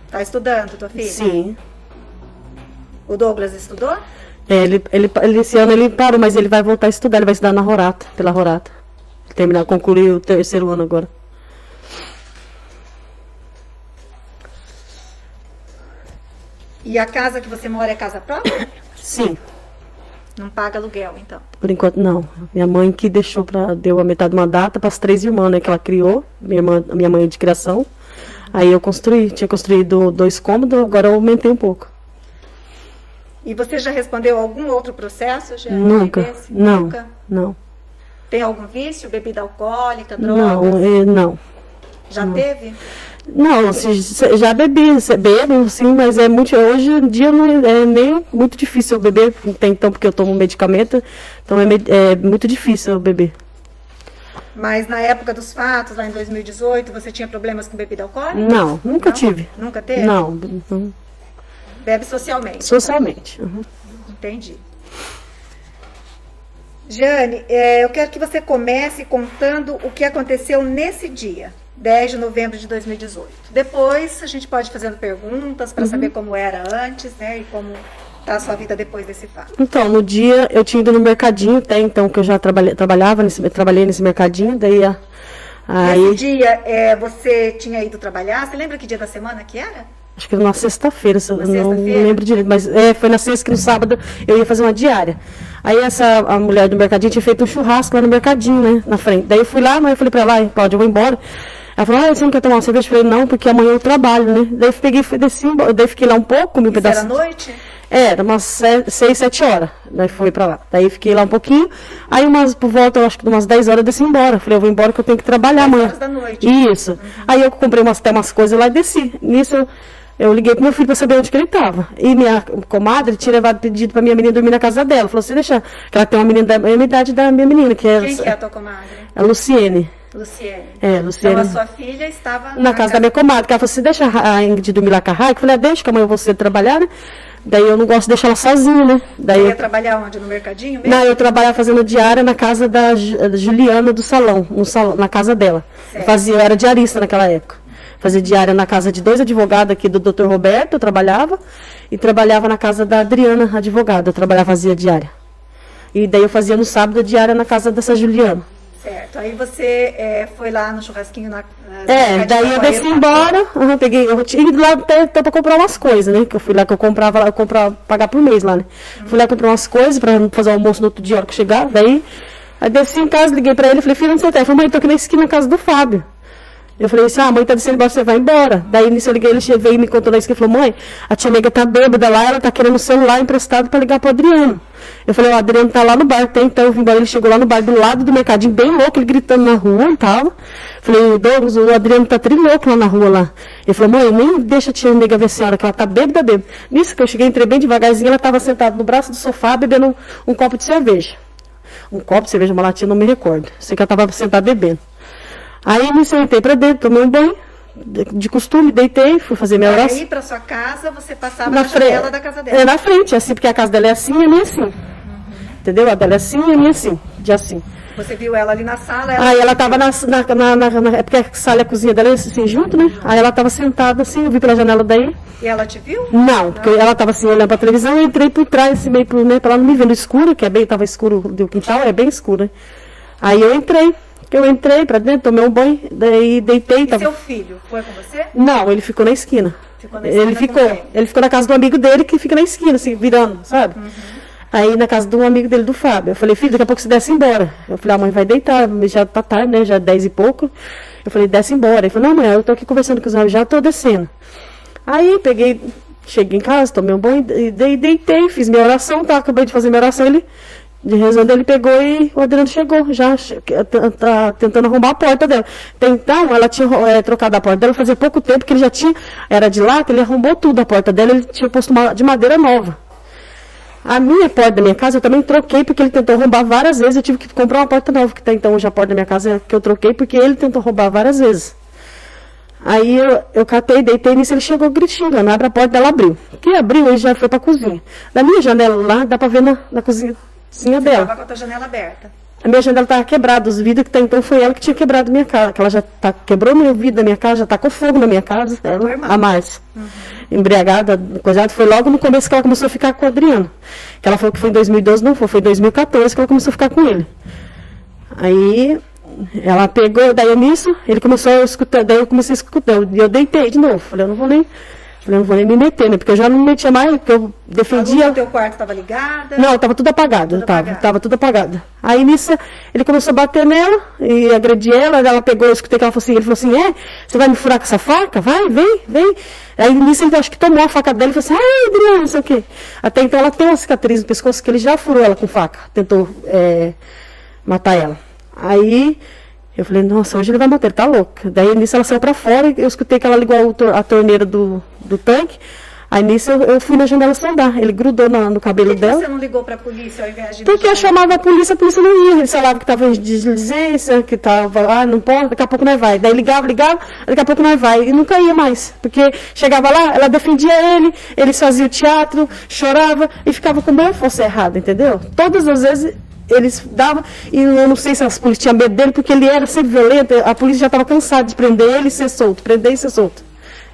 Tá estudando, tua filha? Sim. O Douglas estudou? Esse ano ele parou, mas ele vai voltar a estudar, ele vai estudar na Rorato, pela Rorato. Concluiu o 3º ano agora. E a casa que você mora é casa própria? Sim. Não paga aluguel, então? Por enquanto, não. Minha mãe que deu a metade de uma data para as 3 irmãs, né, que ela criou. Minha mãe é de criação. Aí eu tinha construído 2 cômodos, agora eu aumentei um pouco. E você já respondeu algum outro processo? Nunca. Nunca? Não. Tem algum vício? Bebida alcoólica, drogas? Não. Já teve? Não, já bebo, sim, mas hoje em dia não é nem muito difícil eu beber, então, porque eu tomo medicamento, então é muito difícil eu beber. Mas na época dos fatos, lá em 2018, você tinha problemas com bebida alcoólica? Não, nunca tive. Nunca teve? Não. Bebe socialmente? Socialmente. Uhum. Entendi. Jeane, eu quero que você comece contando o que aconteceu nesse dia, 10 de novembro de 2018. Depois a gente pode ir fazendo perguntas para saber como era antes, né, e como está a sua vida depois desse fato. Então, no dia eu tinha ido no mercadinho, até então que eu já trabalhei nesse mercadinho, daí Nesse dia você tinha ido trabalhar, você lembra que dia da semana que era? Acho que era na sexta-feira, não lembro direito, mas foi na sexta que no sábado eu ia fazer uma diária. Aí a mulher do mercadinho tinha feito um churrasco lá no mercadinho, né, na frente. Daí eu fui lá, mas eu falei pra ela, Cláudia, eu vou embora. Ela falou, você não quer tomar uma cerveja? Eu falei, não, porque amanhã eu trabalho, né. Daí eu peguei e desci embora, daí fiquei lá um pouco, comi um pedaço. Era noite? Era umas 6, 7 horas, daí fui pra lá. Daí fiquei lá um pouquinho, aí por volta, eu acho que umas 10 horas eu desci embora. Falei, eu vou embora que eu tenho que trabalhar amanhã. 10 horas da noite. Isso. Uhum. Aí eu comprei até umas coisas lá e desci. Nisso eu liguei pro meu filho para saber onde que ele estava. E minha comadre tinha levado pedido para minha menina dormir na casa dela. Falou, você deixa, que ela tem uma menina da mesma idade da minha menina. Quem que é a tua comadre? A Luciene. Luciene. Luciene. Então a sua filha estava na casa da minha comadre. Que ela falou, você deixa a Ingrid dormir lá com a Raia? Eu falei, deixa que amanhã eu vou cedo trabalhar, né? Daí eu não gosto de deixar ela sozinha, né? Daí você ia trabalhar onde? No mercadinho mesmo? Não, eu trabalhava fazendo diária na casa da Juliana do salão, na casa dela. Eu era diarista naquela época. Fazia diária na casa de 2 advogados aqui do Dr. Roberto, eu trabalhava, e trabalhava na casa da Adriana, advogada, fazia diária. E daí eu fazia no sábado diária na casa dessa Juliana. Certo, aí você foi lá no churrasquinho daí eu desci embora, eu tinha ido lá até para comprar umas coisas, né, que eu fui lá, que eu comprava pagar por mês lá, né. Fui lá comprar umas coisas para fazer o almoço no outro dia, a hora que eu chegar, daí desci em casa, liguei para ele, falei, filho, onde você tá? Ele falou, mãe, tô aqui na esquina na casa do Fábio. Eu falei assim, a mãe tá descendo embora, você vai embora. Daí nisso eu liguei, ele veio e me contou na esquina e falou, mãe, a tia Nega tá bêbada lá, ela tá querendo o celular emprestado para ligar pro Adriano. Eu falei, o Adriano tá lá no bar, então eu vim embora, ele chegou lá no bar do lado do mercadinho, bem louco, ele gritando na rua e tal. Falei, Douglas, o Adriano tá trilouco lá na rua lá. Ele falou, mãe, nem deixa a tia Nega ver a senhora, que ela tá bêbada. Nisso que eu cheguei, entrei bem devagarzinho, ela tava sentada no braço do sofá, bebendo um copo de cerveja. Um copo de cerveja, uma latinha, não me recordo. Sei que ela tava sentada bebendo. Aí me sentei pra dentro, tomei um banho, de costume, deitei, fui fazer minha oração. Aí pra sua casa, você passava na janela da casa dela? Na frente, assim, porque a casa dela é assim e a minha é assim. entendeu? A dela é assim e a minha assim, de assim. Você viu ela ali na sala? Aí ela tava é porque a sala e a cozinha dela é assim junto, né? Aí ela tava sentada assim, eu vi pela janela daí. E ela te viu? Não, porque ela tava assim olhando pra televisão, eu entrei por trás, assim, meio por, né, pra ela não me ver no escuro, que é bem, tava escuro do quintal, é bem escuro, né? Aí eu entrei pra dentro, tomei um banho, daí deitei. E seu filho foi com você? Não, ele ficou na esquina. Ficou na esquina Ele ficou na casa do amigo dele que fica na esquina, assim, virando, sabe? Aí na casa de um amigo dele, do Fábio. Eu falei, filho, daqui a pouco você desce embora. Eu falei, a mãe vai deitar, já tá tarde, né? Já é 10 e pouco. Eu falei, desce embora. Ele falou, não, mãe, eu tô aqui conversando com os amigos, já tô descendo. Aí cheguei em casa, tomei um banho, deitei, fiz minha oração, tá? Acabei de fazer minha oração, rezando, ele pegou e o Adriano chegou, já tá tentando arrombar a porta dela. Então, ela tinha trocado a porta dela fazia pouco tempo, que ele já tinha, era de lata, ele arrombou tudo a porta dela, ele tinha posto uma de madeira nova. A minha porta da minha casa eu também troquei, porque ele tentou roubar várias vezes, eu tive que comprar uma porta nova, que tá então hoje a porta da minha casa que eu troquei, porque ele tentou roubar várias vezes. Aí eu catei, deitei nisso, ele chegou gritando, abre a porta, ela abriu. Que abriu, ele já foi pra cozinha. Da minha janela lá, dá pra ver na cozinha dela. Tava com a tua janela aberta. A minha janela estava quebrada, os vidros que até então foi ela que tinha quebrado minha casa. Que ela já quebrou meu vidro da minha casa, já tacou fogo na minha casa, ela, a mais. Embriagada, coisada, foi logo no começo que ela começou a ficar com o Adriano. Que ela falou que foi em 2012, não foi em 2014 que ela começou a ficar com ele. Aí ela pegou, daí nisso, ele começou a escutar, daí eu comecei a escutar, e eu deitei de novo. Falei, eu não vou nem me meter, né? Porque eu já não me metia mais, porque eu defendia. A luz do teu quarto estava ligada? Não, estava tudo apagado, tava tudo apagado. Aí nisso, ele começou a bater nela e agredir ela pegou, eu escutei que ela falou assim, ele falou assim, você vai me furar com essa faca? Vai, vem. Aí nisso ele acho que tomou a faca dela e falou assim, ai, Adriano, não sei o quê. Até então ela tem uma cicatriz no pescoço que ele já furou ela com faca, tentou matar ela. Aí eu falei, nossa, hoje ele vai matar, ele tá louco. Daí nisso ela saiu pra fora e eu escutei que ela ligou a torneira do tanque. Aí nisso eu fui na janela sondar. Ele grudou no cabelo dela. Por que você não ligou pra polícia ao invés de... Porque eu chamava a polícia não ia. Eles falavam que tava em diligência, que tava, não pode, daqui a pouco nós vai. Daí ligava, daqui a pouco nós vai. E nunca ia mais. Porque chegava lá, ela defendia ele fazia o teatro, chorava e ficava como eu fosse errado, entendeu? Todas as vezes eles davam, e eu não sei se as polícias tinham medo dele, porque ele era sempre violento, a polícia já estava cansada de prender ele e ser solto, prender e ser solto.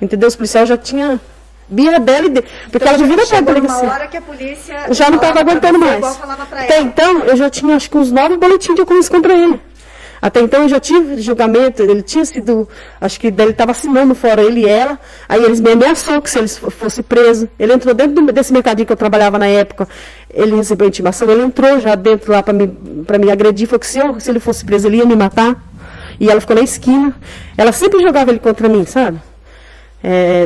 Entendeu? Os policiais já tinham birra dela e dele, porque então, ela já vira pra delegacia. Uma hora que a polícia já não estava aguentando mais. Até então, eu já tinha acho que uns 9 boletins de ocorrência contra ele. Até então eu já tive julgamento, ele tinha sido, acho que ele estava assinando fora ele e ela, aí eles me ameaçou que se ele fosse preso, ele entrou dentro desse mercadinho que eu trabalhava na época, ele recebeu intimação, ele entrou já dentro lá para me agredir, falou que se ele fosse preso ele ia me matar, e ela ficou na esquina, ela sempre jogava ele contra mim, sabe?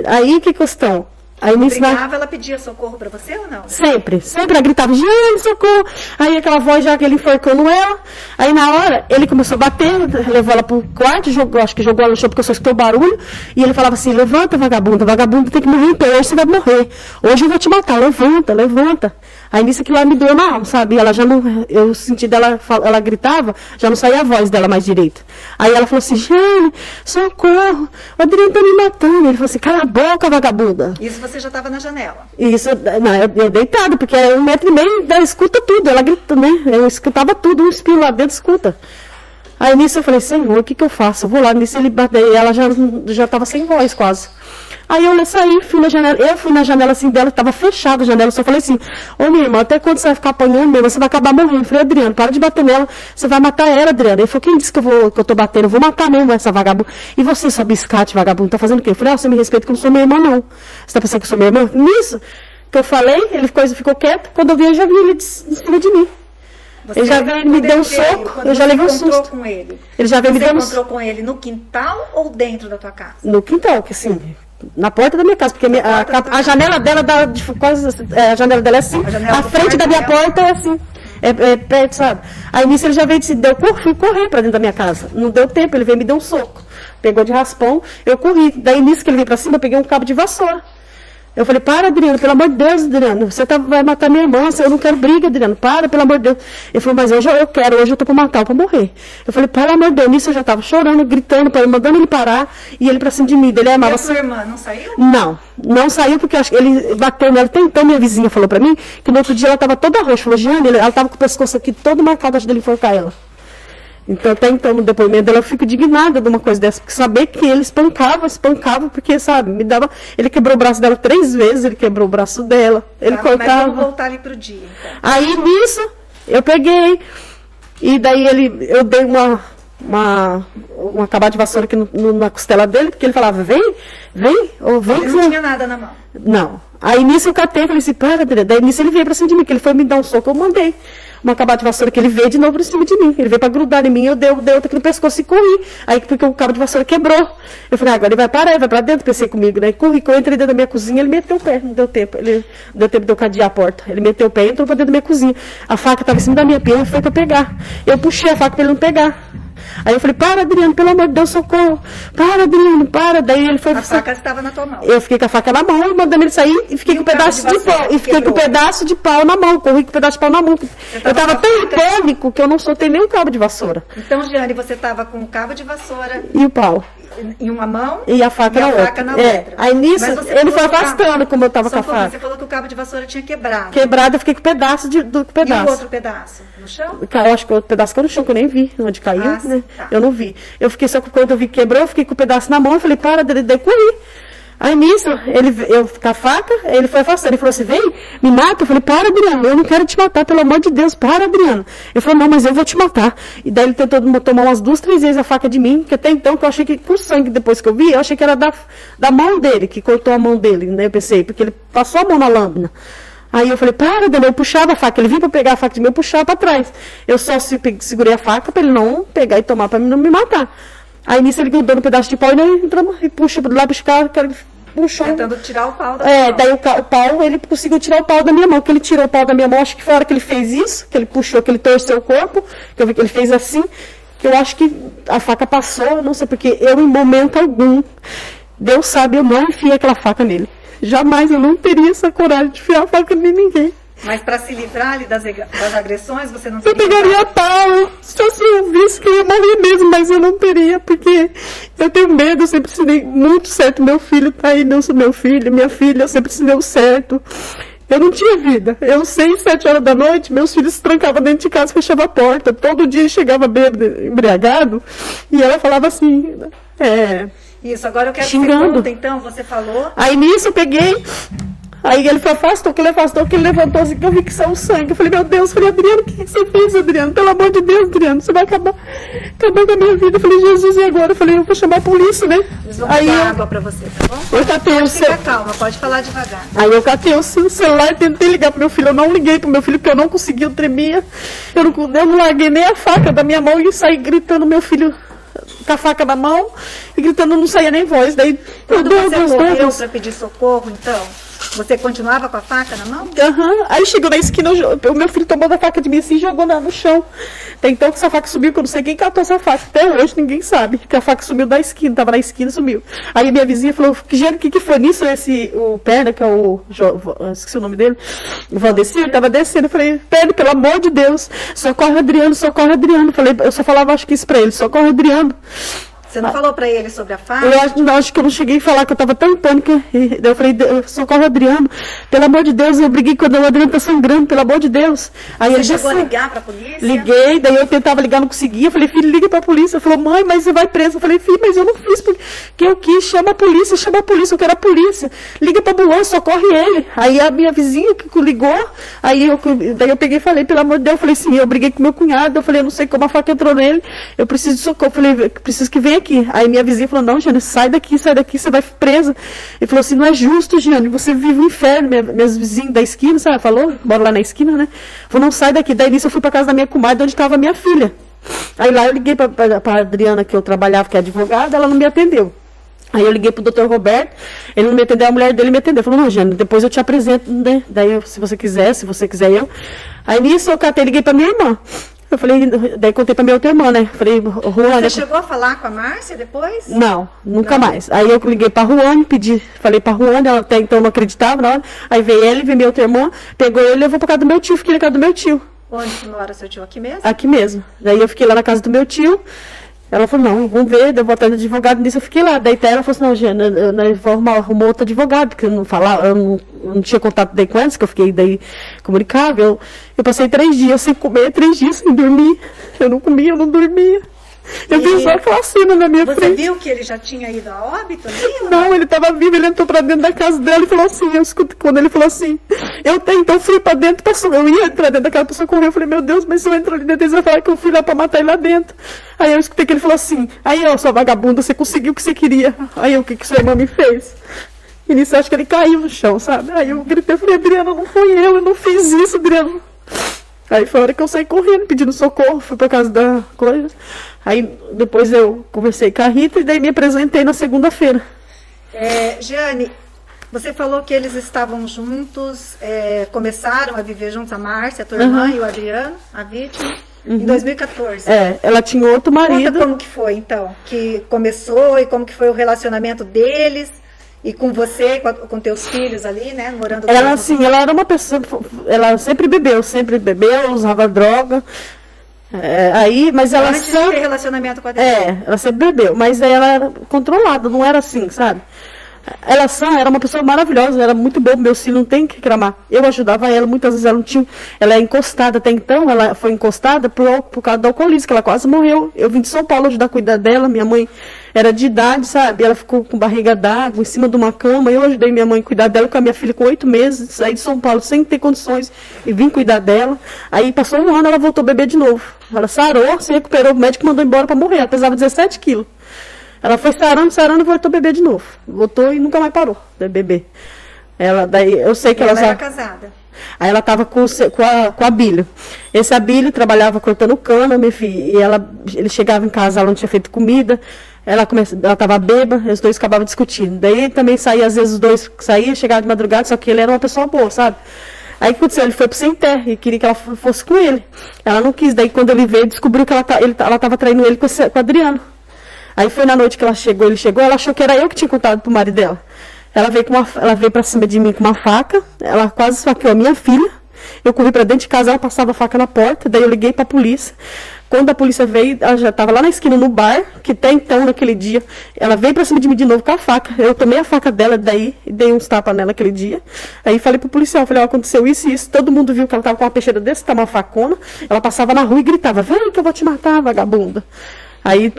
Aí que questão? Aí brigava, ela pedia socorro pra você ou não? Sempre ela gritava, gente, socorro. Aí aquela voz já que ele enforcando ela. Aí na hora, ele começou a bater, levou ela pro quarto, acho que jogou ela no chão porque eu só escutei o barulho. E ele falava assim, levanta, vagabundo tem que morrer em pé, hoje você vai morrer. Hoje eu vou te matar, levanta. Aí nisso que lá me doeu na alma, sabe? Ela já não, eu senti dela, ela gritava, já não saía a voz dela mais direito. Aí ela falou assim, Jane, socorro, o Adriano tá me matando. Ele falou assim, cala a boca, vagabunda. Isso você já estava na janela? Isso, não, eu deitado, porque era 1,5 metro, ela escuta tudo, ela grita, né? Eu escutava tudo, um espinho lá dentro escuta. Aí nisso eu falei, Senhor, o que eu faço? Eu vou lá, nisso ele bateu, ela já estava sem voz quase. Aí eu saí, fui na janela assim dela, estava fechada a janela, só falei assim, ô minha irmã, até quando você vai ficar apanhando mesmo, você vai acabar morrendo. Eu falei, Adriano, para de bater nela, você vai matar ela, Adriano. Ele falou, quem disse que eu tô batendo? Eu vou matar mesmo essa vagabunda. E você, sua biscate, vagabundo, tá fazendo o quê? Eu falei, você me respeita que eu não sou minha irmã, não. Você tá pensando que eu sou minha irmã? Nisso que eu falei, ele ficou quieto, quando eu vi, eu já vi ele de cima de mim. Ele já veio, ele me deu um soco, eu já levei um susto. Com ele já veio me dando um soco. Você encontrou com ele no quintal ou dentro da tua casa? No quintal, que assim, na porta da minha casa, porque a janela dela dá quase, a janela dela é assim, a frente da minha porta é assim, é perto, sabe? Aí nisso ele já veio e fui correr pra dentro da minha casa, não deu tempo, ele veio e me deu um soco, pegou de raspão, eu corri, daí nisso que ele veio pra cima, eu peguei um cabo de vassoura. Eu falei, para, Adriano, pelo amor de Deus, Adriano, você vai matar minha irmã, eu não quero briga, Adriano, para, pelo amor de Deus. Ele falou, mas hoje eu quero, hoje eu tô pra matar, pra morrer. Eu falei, pelo amor de Deus, nisso eu já tava chorando, gritando, mandando ele parar, e ele pra cima de mim, ele amava. E a sua irmã não saiu? Não saiu, porque acho que ele bateu nela, então minha vizinha falou pra mim, que no outro dia ela tava toda roxa, falou, Giane, ela tava com o pescoço aqui todo marcado, acho dele enforcar ela. Então, até então, no depoimento dela, eu fico indignada de uma coisa dessa, porque saber que ele espancava, porque, sabe, me dava... Ele quebrou o braço dela 3 vezes, ele quebrou o braço dela, ele cortava... Mas vamos voltar ali pro dia, então. Aí, nisso, eu peguei, e daí eu dei uma acabada de vassoura aqui na costela dele, porque ele falava, vem, ou vem. Ele não tinha nada na mão? Não. Aí, nisso, eu catei, falei assim, para, daí, nisso, ele veio pra cima de mim, que ele foi me dar um soco, eu mandei uma acabada de vassoura, que ele veio de novo por cima de mim. Ele veio pra grudar em mim, eu dei outra aqui no pescoço e corri. Aí, porque o cabo de vassoura quebrou. Eu falei, agora ele vai parar, ele vai pra dentro, pensei comigo, né? Corri, eu entrei dentro da minha cozinha, ele meteu o pé, não deu tempo. Ele não deu tempo de eu cadear a porta. Ele meteu o pé e entrou pra dentro da minha cozinha. A faca tava em cima da minha perna, foi pra pegar. Eu puxei a faca pra ele não pegar. Aí eu falei, para, Adriano, pelo amor de Deus, socorro. Para, Adriano, para. Daí ele foi... A faca estava na tua mão. Eu fiquei com a faca na mão, mandando ele sair e fiquei com um pedaço de pau. E fiquei com um pedaço de pau na mão, corri com um pedaço de pau na mão. Eu estava tão em pânico que eu não soltei nem o cabo de vassoura. Então, Giane, você estava com o cabo de vassoura... E o pau. Em uma mão e a faca, na outra. Aí nisso, ele foi afastando como eu estava com a faca. Você falou que o cabo de vassoura tinha quebrado. Quebrado, eu fiquei com pedaço do pedaço. E o outro pedaço? No chão? Eu acho que o outro pedaço caiu no chão, que eu nem vi onde caiu, né? Tá. Eu não vi. Eu fiquei só quando eu vi que quebrou, eu fiquei com o pedaço na mão, eu falei, para, daí corri. Aí nisso, eu com a faca, ele foi afastando, ele falou assim, vem, me mata. Eu falei, para, Adriano, eu não quero te matar, pelo amor de Deus, para, Adriano. Ele falou, não, mas eu vou te matar. E daí ele tentou tomar umas 2, 3 vezes a faca de mim, que até então, que eu achei que, com sangue, depois que eu vi, eu achei que era da mão dele, que cortou a mão dele, né, eu pensei, porque ele passou a mão na lâmina. Aí eu falei, para, Adriano, eu puxava a faca, ele vinha pra pegar a faca de mim, eu puxava pra trás. Eu só segurei a faca pra ele não pegar e tomar, pra não me matar. Aí nisso ele grudou no pedaço de pau e puxa lá pro cara, puxou. Tentando tirar o pau da mão. Daí o pau, ele conseguiu tirar o pau da minha mão. Que ele tirou o pau da minha mão, acho que foi a hora que ele fez isso, que ele puxou, que ele torceu o corpo, que eu vi que ele fez assim, que eu acho que a faca passou, não sei porque eu em momento algum, Deus sabe, eu não enfiei aquela faca nele. Jamais eu não teria essa coragem de enfiar a faca em ninguém. Mas para se livrar ali das agressões, você não teria? Eu pegaria a pau. Se eu visse que eu ia morrer mesmo, mas eu não teria, porque eu tenho medo, eu sempre ensinei muito certo. Meu filho tá aí, não sou meu filho, minha filha, eu sempre ensinei o certo. Eu não tinha vida. Eu 6, 7 horas da noite, meus filhos se trancavam dentro de casa, fechavam a porta. Todo dia chegava bêbado, embriagado, e ela falava assim, Isso, agora eu quero xingando. Que você conta, então, você falou. Aí nisso eu peguei. Aí ele afastou, que ele levantou assim, que eu vi que saiu sangue. Eu falei, meu Deus, falei, Adriano, o que você fez, Adriano? Pelo amor de Deus, Adriano, você vai acabar com a minha vida. Eu falei, Jesus, e agora? Eu falei, eu vou chamar a polícia, né? Aí dar água pra você, tá bom? Eu catei o celular. Calma, pode falar devagar. Aí eu catei o celular e tentei ligar pro meu filho. Eu não liguei pro meu filho, porque eu não conseguia, eu tremia. Eu não larguei nem a faca da minha mão e saí gritando, meu filho com a faca na mão e gritando, não saía nem voz. Daí, quando você correu pra pedir socorro, então, você continuava com a faca na mão? Aí chegou na esquina, o meu filho tomou da faca de mim assim e jogou no chão. Até então que essa faca sumiu, que eu não sei quem catou essa faca. Até hoje ninguém sabe que a faca sumiu da esquina, tava na esquina e sumiu. Aí minha vizinha falou, que foi nisso? O Perna, que é esqueci o nome dele, o Valdecir, tava descendo. Eu falei, Perna, pelo amor de Deus, socorre Adriano, socorre Adriano. Eu só falava, acho que isso pra ele, socorre Adriano. Você não falou pra ele sobre a faca? Eu acho que eu não cheguei a falar, que eu tava tão em pânico. Eu falei, socorre Adriano, pelo amor de Deus, eu briguei quando o Adriano tá sangrando, pelo amor de Deus. Aí você chegou a ligar pra polícia? Liguei, daí eu tentava ligar, não conseguia. Eu falei, filho, liga pra polícia. Ele falou, mãe, mas você vai preso. Eu falei, filho, mas eu não fiz porque eu quis, chama a polícia, eu quero a polícia. Liga pra ambulância, socorre ele. Aí a minha vizinha que ligou, daí eu peguei e falei, pelo amor de Deus, eu falei assim, eu briguei com meu cunhado, eu falei, eu não sei como a faca entrou nele, eu preciso de socorro. Eu falei, preciso que venha aqui. Aí minha vizinha falou, não, Giane, sai daqui, você vai presa. Ele falou assim, não é justo, Giane, você vive um inferno. Minhas vizinhas da esquina, sabe, falou, mora lá na esquina, né? Falou, não, sai daqui. Daí nisso eu fui pra casa da minha comadre, onde estava minha filha. Aí lá eu liguei pra Adriana, que eu trabalhava, que é advogada, ela não me atendeu. Aí eu liguei pro Dr. Roberto, ele não me atendeu, a mulher dele me atendeu. Falou, não, Giane, depois eu te apresento, né? Daí, se você quiser eu. Aí nisso eu catei, liguei pra minha irmã. Eu falei, daí contei pra minha outra irmã, né? Falei, Ruane. Você chegou a falar com a Márcia depois? Não, nunca mais. Aí eu liguei pra Ruane, falei pra Ruane, ela até então não acreditava na hora. Aí veio ela e veio minha outra irmã, pegou ele e levou pra casa do meu tio, fiquei na casa do meu tio. Onde que mora seu tio? Aqui mesmo? Aqui mesmo. Daí eu fiquei lá na casa do meu tio. Ela falou, não, vamos ver, deu vontade de advogado nisso, eu fiquei lá. Daí ela falou assim, não, Giana, eu vou arrumar outro advogado, porque eu não falava, eu não tinha contato daí com eles, que eu fiquei daí comunicável. Eu passei 3 dias sem comer, 3 dias sem dormir. Eu não comia, eu não dormia. Eu vi só aquela cena na minha frente. Você viu que ele já tinha ido a óbito ali? Não, ele estava vivo, ele entrou pra dentro da casa dela e falou assim, eu escuto quando ele falou assim, então fui pra dentro, eu ia pra dentro daquela pessoa correu, eu falei, meu Deus, mas se eu entro ali dentro, eles vão falar que eu fui lá pra matar ele lá dentro. Aí eu escutei que ele falou assim, aí ó, sua vagabunda, você conseguiu o que você queria. Aí o que sua irmã me fez? E nisso eu acho que ele caiu no chão, sabe? Aí eu gritei, falei, Adriana, não fui eu não fiz isso, Adriana. Aí foi a hora que eu saí correndo, pedindo socorro, fui pra casa da coisa. Aí depois eu conversei com a Rita e daí me apresentei na segunda-feira. Jeane, você falou que eles estavam juntos, começaram a viver juntos, a Márcia, a tua irmã e o Adriano, a vítima, em 2014. Ela tinha outro marido. Conta como que foi, então, que começou e como que foi o relacionamento deles. E com você, com teus filhos ali, né, morando com ela, assim, ela era uma pessoa, ela sempre bebeu, usava droga. Mas ela antes sempre... de ter relacionamento com a Adriana. ela sempre bebeu, mas ela era controlada, não era assim, sabe? Ela era uma pessoa maravilhosa, era muito boa, meu filho não tem que reclamar. Eu ajudava ela, muitas vezes ela não tinha. Ela é encostada, até então, ela foi encostada por causa da alcoolismo, que ela quase morreu. Eu vim de São Paulo ajudar a cuidar dela, minha mãe era de idade, sabe? Ela ficou com barriga d'água em cima de uma cama. Eu ajudei minha mãe a cuidar dela com a minha filha com 8 meses, saí de São Paulo sem ter condições e vim cuidar dela. Aí passou 1 ano, ela voltou a beber de novo. Ela sarou, se recuperou, o médico mandou embora para morrer. Ela pesava 17 quilos. Ela foi sarando e voltou a beber de novo. Voltou e nunca mais parou de beber. Daí, eu sei que ela era casada. Aí ela estava com a Abílio. Esse Abílio trabalhava cortando cana, minha filha, e ele chegava em casa, ela não tinha feito comida, ela estava bêbada, os dois acabavam discutindo. Daí também saía, às vezes os dois saíam, chegavam de madrugada, só que ele era uma pessoa boa, sabe? Aí o que aconteceu? Ele foi pro sem terra e queria que ela fosse com ele. Ela não quis, daí quando ele veio, descobriu que ela estava traindo ele com o Adriano. Aí foi na noite que ele chegou, ela achou que era eu que tinha contado pro marido dela. Ela veio pra cima de mim com uma faca, ela quase esfaqueou a minha filha. Eu corri pra dentro de casa, ela passava a faca na porta, daí eu liguei pra polícia. Quando a polícia veio, ela já estava lá na esquina, no bar, que até então, naquele dia, ela veio pra cima de mim de novo com a faca. Eu tomei a faca dela daí e dei uns tapas nela aquele dia. Aí falei pro policial, aconteceu isso e isso. Todo mundo viu que ela estava com uma peixeira desse, uma facona. Ela passava na rua e gritava, vem que eu vou te matar, vagabunda. Aí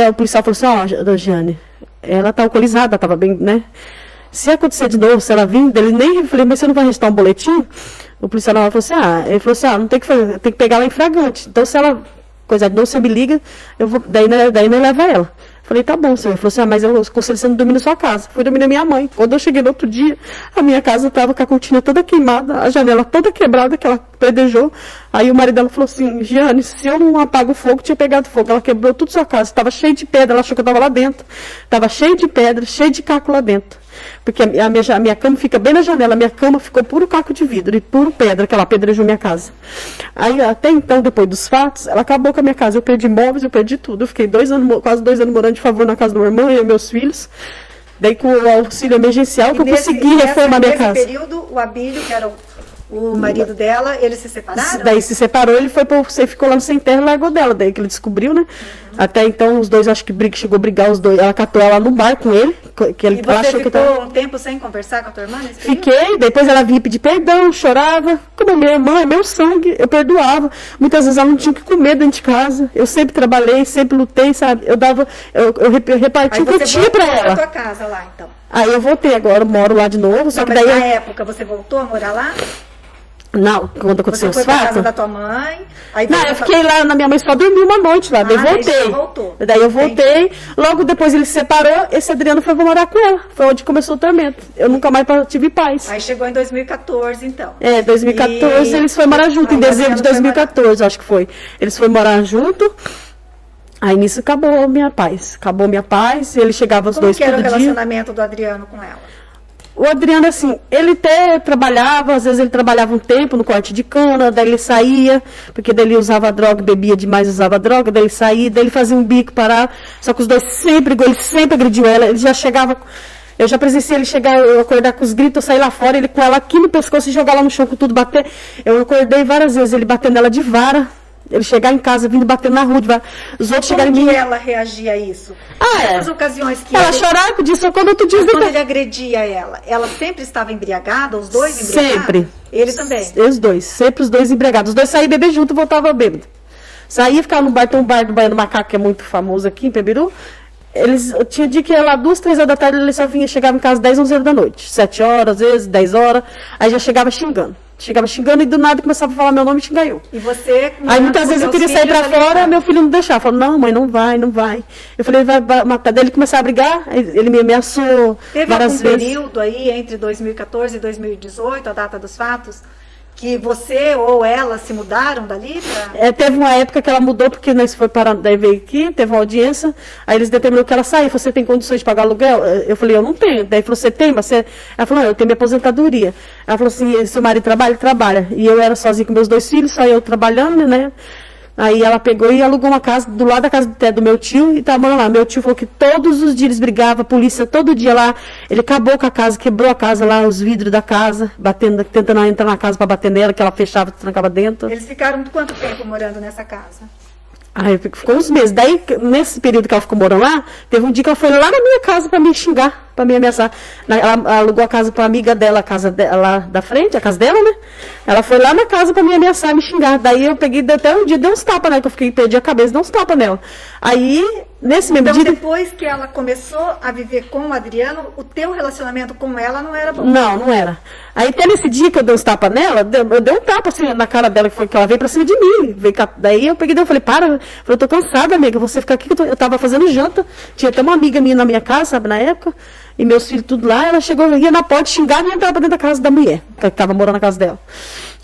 o policial falou assim, ó, Jane, ela tá alcoolizada, tava bem, né? Se acontecer de novo, se ela vir, ele nem falei, mas você não vai registrar um boletim? O policial falou assim, ele falou assim, não tem que fazer, tem que pegar ela em flagrante. Então se ela, coisa de novo, você me liga, eu vou, daí não leva ela. Falei, tá bom, senhor. Ele falou assim, mas eu aconselho você não dormir na sua casa. Fui dormir na minha mãe. Quando eu cheguei no outro dia, a minha casa estava com a cortina toda queimada, a janela toda quebrada, que ela pedejou. Aí o marido dela falou assim, Giane, se eu não apago o fogo, tinha pegado fogo. Ela quebrou tudo sua casa. Estava cheio de pedra, ela achou que eu estava lá dentro. Estava cheio de pedra, cheio de caco lá dentro. Porque a minha cama fica bem na janela, a minha cama ficou puro caco de vidro e puro pedra, que ela apedrejou minha casa. Aí, até então, depois dos fatos, ela acabou com a minha casa. Eu perdi móveis, eu perdi tudo. Eu fiquei quase 2 anos morando de favor na casa do meu irmão e meus filhos. Daí, com o auxílio emergencial, que eu consegui reformar minha casa. Nesse período, o Abílio, que era o marido dela, eles se separaram? Daí se separou, ele ficou lá no sem terra e largou dela. Daí que ele descobriu, né? Até então, os dois, acho que chegou a brigar os dois. Ela catou ela no bar com ele. Que ele e você ficou um tempo sem conversar com a tua irmã nesse período? Fiquei, depois ela vinha pedir perdão, chorava. Como minha irmã é meu sangue, eu perdoava. Muitas vezes ela não tinha o que comer dentro de casa. Eu sempre trabalhei, sempre lutei, sabe? Eu reparti o que eu tinha pra ela. Aí você voltou pra tua casa lá, então? Aí eu voltei, agora eu moro lá de novo. Só que daí na época você voltou a morar lá? Não, quando aconteceu os fatos. Você foi pra casa da tua mãe? Aí não, eu fiquei lá na minha mãe, só dormi uma noite lá, daí voltei. Voltou. Daí eu voltei, logo depois ele se separou, esse Adriano foi morar com ela. Foi onde começou o tormento. Eu nunca mais tive paz. Aí chegou em 2014, então. 2014 eles foram morar junto, em dezembro de 2014, acho que foi. Eles foram morar junto. Aí nisso acabou minha paz. Ele chegava os dois todo dia. Como que era o relacionamento do Adriano com ela? O Adriano, assim, ele até trabalhava, às vezes ele trabalhava um tempo no corte de cana, daí ele saía, porque daí ele usava droga, bebia demais, usava droga, daí ele saía, daí ele fazia um bico, parava, só que os dois sempre, ele sempre agrediu ela, ele já chegava, eu já presenciei ele chegar, eu acordar com os gritos, eu sair lá fora, ele com ela aqui no pescoço e jogar lá no chão com tudo, bater, eu acordei várias vezes, ele batendo ela de vara, ele chegar em casa, vindo batendo na rua, de vara, os outros chegaram em mim. Como que ela reagia a isso? As ocasiões que ela chorava, pedia socorro, outro dia. Quando ele agredia ela sempre estava embriagada, os dois embriagados? Sempre. Ele também? Os dois, sempre os dois embriagados. Os dois saíam beber junto e voltavam bêbado. Saía, ficava no bar, tem um bar do Baiano Macaco, que é muito famoso aqui em Pebiru. Tinha dia que ia lá 2, 3 horas da tarde, ele só chegava em casa 10, 11 horas da noite. 7 horas, às vezes, 10 horas. Aí já chegava xingando. Chegava xingando e do nada começava a falar meu nome e xingar eu. E você... Aí muitas vezes eu queria sair pra fora, meu filho não deixava. Falou, não, mãe, não vai, não vai. Eu falei, vai matar. Daí ele começou a brigar, ele me ameaçou várias vezes. Teve algum período aí entre 2014 e 2018, a data dos fatos, que você ou ela se mudaram dali? Teve uma época que ela mudou, porque nós foi parar, daí veio aqui, teve uma audiência, aí eles determinaram que ela saia. Você tem condições de pagar aluguel? Eu falei, eu não tenho. Daí falou, você tem? Mas você... Ela falou, não, eu tenho minha aposentadoria. Ela falou assim, seu marido trabalha? Ele trabalha. E eu era sozinha com meus 2 filhos, só eu trabalhando, né? Aí ela pegou e alugou uma casa do lado da casa do meu tio e tava morando lá. Meu tio falou que todos os dias eles brigavam, a polícia todo dia lá. Ele acabou com a casa, quebrou a casa lá, os vidros da casa, tentando entrar na casa para bater nela, que ela fechava e trancava dentro. Eles ficaram quanto tempo morando nessa casa? Aí ficou uns meses. Daí, nesse período que ela ficou morando lá, teve um dia que ela foi lá na minha casa para me xingar, para me ameaçar. Ela alugou a casa para amiga dela, a casa lá da frente, a casa dela, né? Ela foi lá na casa para me ameaçar, me xingar. Daí eu peguei, até um dia, dei uns tapas, né? Que eu perdi a cabeça, dei uns tapas nela. Aí, nesse mesmo dia... depois que ela começou a viver com o Adriano, o teu relacionamento com ela não era bom? Não era. Aí até nesse dia que eu dei uns tapas nela, eu dei um tapa assim na cara dela, que ela veio pra cima de mim. Daí eu peguei e falei, para, eu tô cansada, amiga, você fica aqui, eu tava fazendo janta. Tinha até uma amiga minha na minha casa, sabe, na época, e meus filhos tudo lá, ela chegou, ia na porta xingar e entrava pra dentro da casa da mulher, que tava morando na casa dela.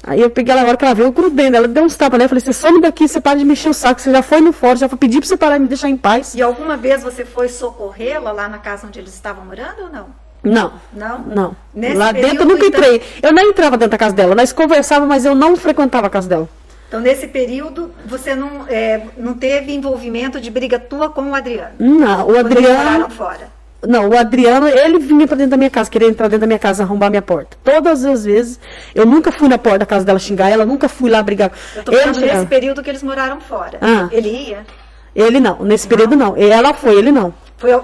Aí eu peguei ela, na hora que ela veio, eu grudei nela, deu uns tapas nela, eu falei, você some daqui, você para de mexer o saco, você já foi no fora, já foi pedir pra você parar e me deixar em paz. E alguma vez você foi socorrê-la lá na casa onde eles estavam morando ou não? Não. Não? Não. Nesse lá período, dentro eu nunca então... entrei. Eu nem entrava dentro da casa dela. Nós conversávamos, mas eu não frequentava a casa dela. Então, nesse período, você não teve envolvimento de briga tua com o Adriano? Não, o Adriano... Eles moraram fora? Não, o Adriano, ele vinha pra dentro da minha casa, queria entrar dentro da minha casa, arrombar minha porta. Todas as vezes, eu nunca fui na porta da casa dela xingar ela, nunca fui lá brigar. Eu tô falando nesse período que eles moraram fora. Ele ia? Ele não, nesse período não. Ela foi, ele não.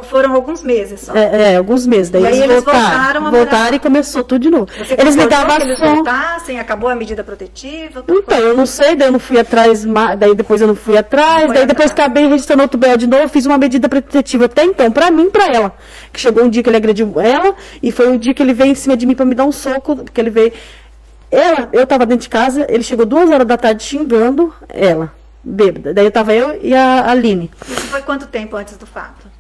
Foram alguns meses só. Alguns meses. Daí eles voltaram e começou tudo de novo. Eles ligavam que eles voltassem, acabou a medida protetiva? Então, eu não sei, daí eu não fui atrás, daí depois eu não fui atrás, daí depois acabei registrando outro BO de novo, fiz uma medida protetiva até então, pra mim e pra ela. Que chegou um dia que ele agrediu ela, e foi um dia que ele veio em cima de mim pra me dar um soco, porque ele veio... Eu tava dentro de casa, ele chegou 2 horas da tarde xingando ela, bêbada. Daí tava eu e a Aline. Isso foi quanto tempo antes do fato?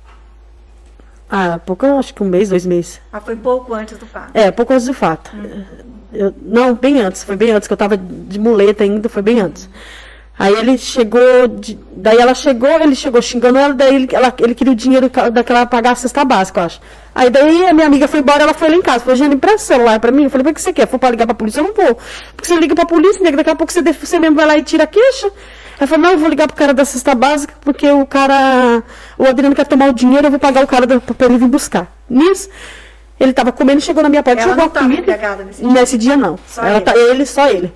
Pouco, acho que 1 mês, 2 meses. Foi pouco antes do fato? Pouco antes do fato. Não, bem antes, foi bem antes, que eu tava de muleta ainda, foi bem antes. Aí ele chegou, daí ela chegou, ele chegou xingando ela, daí ele queria o dinheiro daquela pagar a cesta básica, eu acho. Aí daí a minha amiga foi embora, ela foi lá em casa, falou, Jane, empresta o celular pra mim. Eu falei, o que você quer? For pra ligar pra polícia? Eu não vou. Porque você liga pra polícia, daqui a pouco você mesmo vai lá e tira a queixa. Ela falou, não, eu vou ligar pro cara da cesta básica, porque o Adriano quer tomar o dinheiro, eu vou pagar o cara pra ele vir buscar. Nisso, ele tava comendo, chegou na minha porta, jogou a comida. Nesse dia não. Só ele.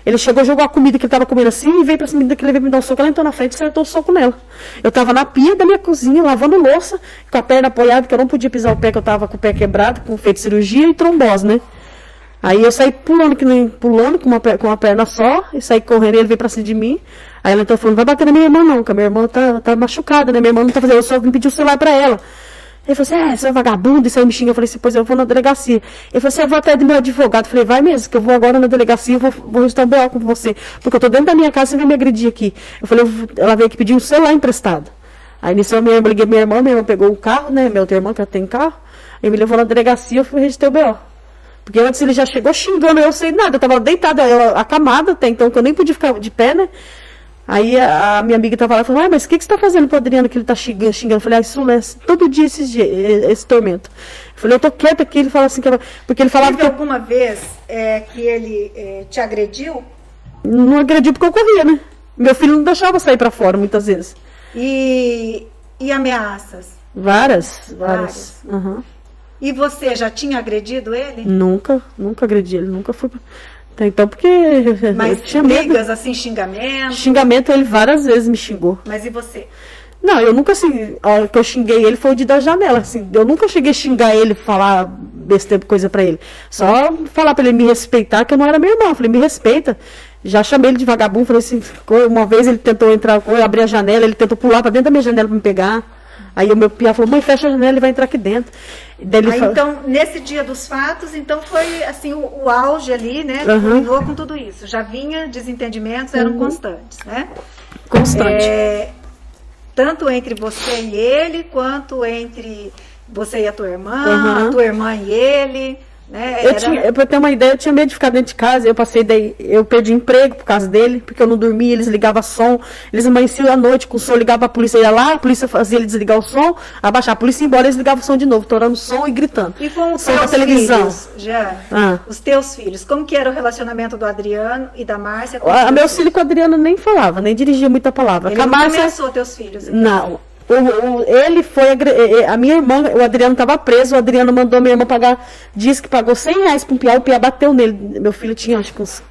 Ele chegou, jogou a comida que ele tava comendo assim, e veio pra cima que ele veio me dar um soco, ela entrou na frente e acertou o soco nela. Eu tava na pia da minha cozinha, lavando louça, com a perna apoiada, porque eu não podia pisar o pé, que eu tava com o pé quebrado, com feito cirurgia e trombose, né? Aí eu saí pulando com uma perna só, e saí correndo, e ele veio pra cima de mim. Aí ela então falou, não vai bater na minha irmã não, porque a minha irmã tá machucada, né? Minha irmã não tá fazendo, eu só vim pedir o celular pra ela. Ele falou assim, você é vagabundo, isso aí me xinga. Eu falei assim, pois eu vou na delegacia. Ele falou assim, eu vou até do meu advogado. Eu falei, vai mesmo, que eu vou agora na delegacia, vou registrar um BO com você. Porque eu tô dentro da minha casa, você vem me agredir aqui. Eu falei, ela veio aqui pedir um celular emprestado. Aí nisso eu liguei minha irmã pegou o carro, né? Meu outro irmão que tem carro. Aí me levou na delegacia, eu fui registrar o BO. Porque antes ele já chegou xingando, eu sei nada, eu tava deitada, acamada até então, que eu nem podia ficar de pé, né? Aí a minha amiga tava lá e falou, mas o que você tá fazendo pro Adriano que ele tá xingando? Eu falei, isso é todo dia esse tormento. Eu falei, eu tô quieta aqui, ele fala assim, porque ele falava Teve alguma vez que ele te agrediu? Não agrediu porque eu corria, né? Meu filho não deixava sair pra fora muitas vezes. E ameaças? Várias. Uhum. E você já tinha agredido ele? Nunca agredi ele, nunca fui. Então, porque mas tinha brigas, medo. assim, xingamento? Xingamento, ele várias vezes me xingou. Mas e você? Não, eu nunca, assim, a hora que eu xinguei ele foi o dia da janela, assim, eu nunca cheguei a xingar ele, falar besteira, coisa pra ele. Só falar pra ele me respeitar, que eu não era meu irmão, eu falei, me respeita. Já chamei ele de vagabundo, falei assim, uma vez ele tentou entrar, eu abri a janela, ele tentou pular pra dentro da minha janela pra me pegar. Aí o meu piá falou, mãe, fecha a janela, ele vai entrar aqui dentro. Daí ele falou, então, nesse dia dos fatos, então foi assim, o auge ali, né? Culminou com tudo isso. Já vinha desentendimentos, eram constantes, né? Constante. Tanto entre você e ele, quanto entre você e a tua irmã, a tua irmã e ele. Né? Pra ter uma ideia, eu tinha medo de ficar dentro de casa. Eu perdi emprego por causa dele, porque eu não dormia, eles ligavam som, eles amanheciam à noite com o som, ligava a polícia, ia lá, a polícia fazia ele desligar o som, abaixar a polícia ia embora, eles ligavam o som de novo, torando o som e gritando. E com os som teus televisão. Filhos, já, os teus filhos, como que era o relacionamento do Adriano e da Márcia? Meu filho com o Adriano nem falava, nem dirigia muita palavra. Ele não ameaçou teus filhos? Então. Não. Ele foi a minha irmã, o Adriano estava preso, o Adriano mandou minha irmã pagar, disse que pagou R$100 para um piá, o piá bateu nele. Meu filho tinha acho que uns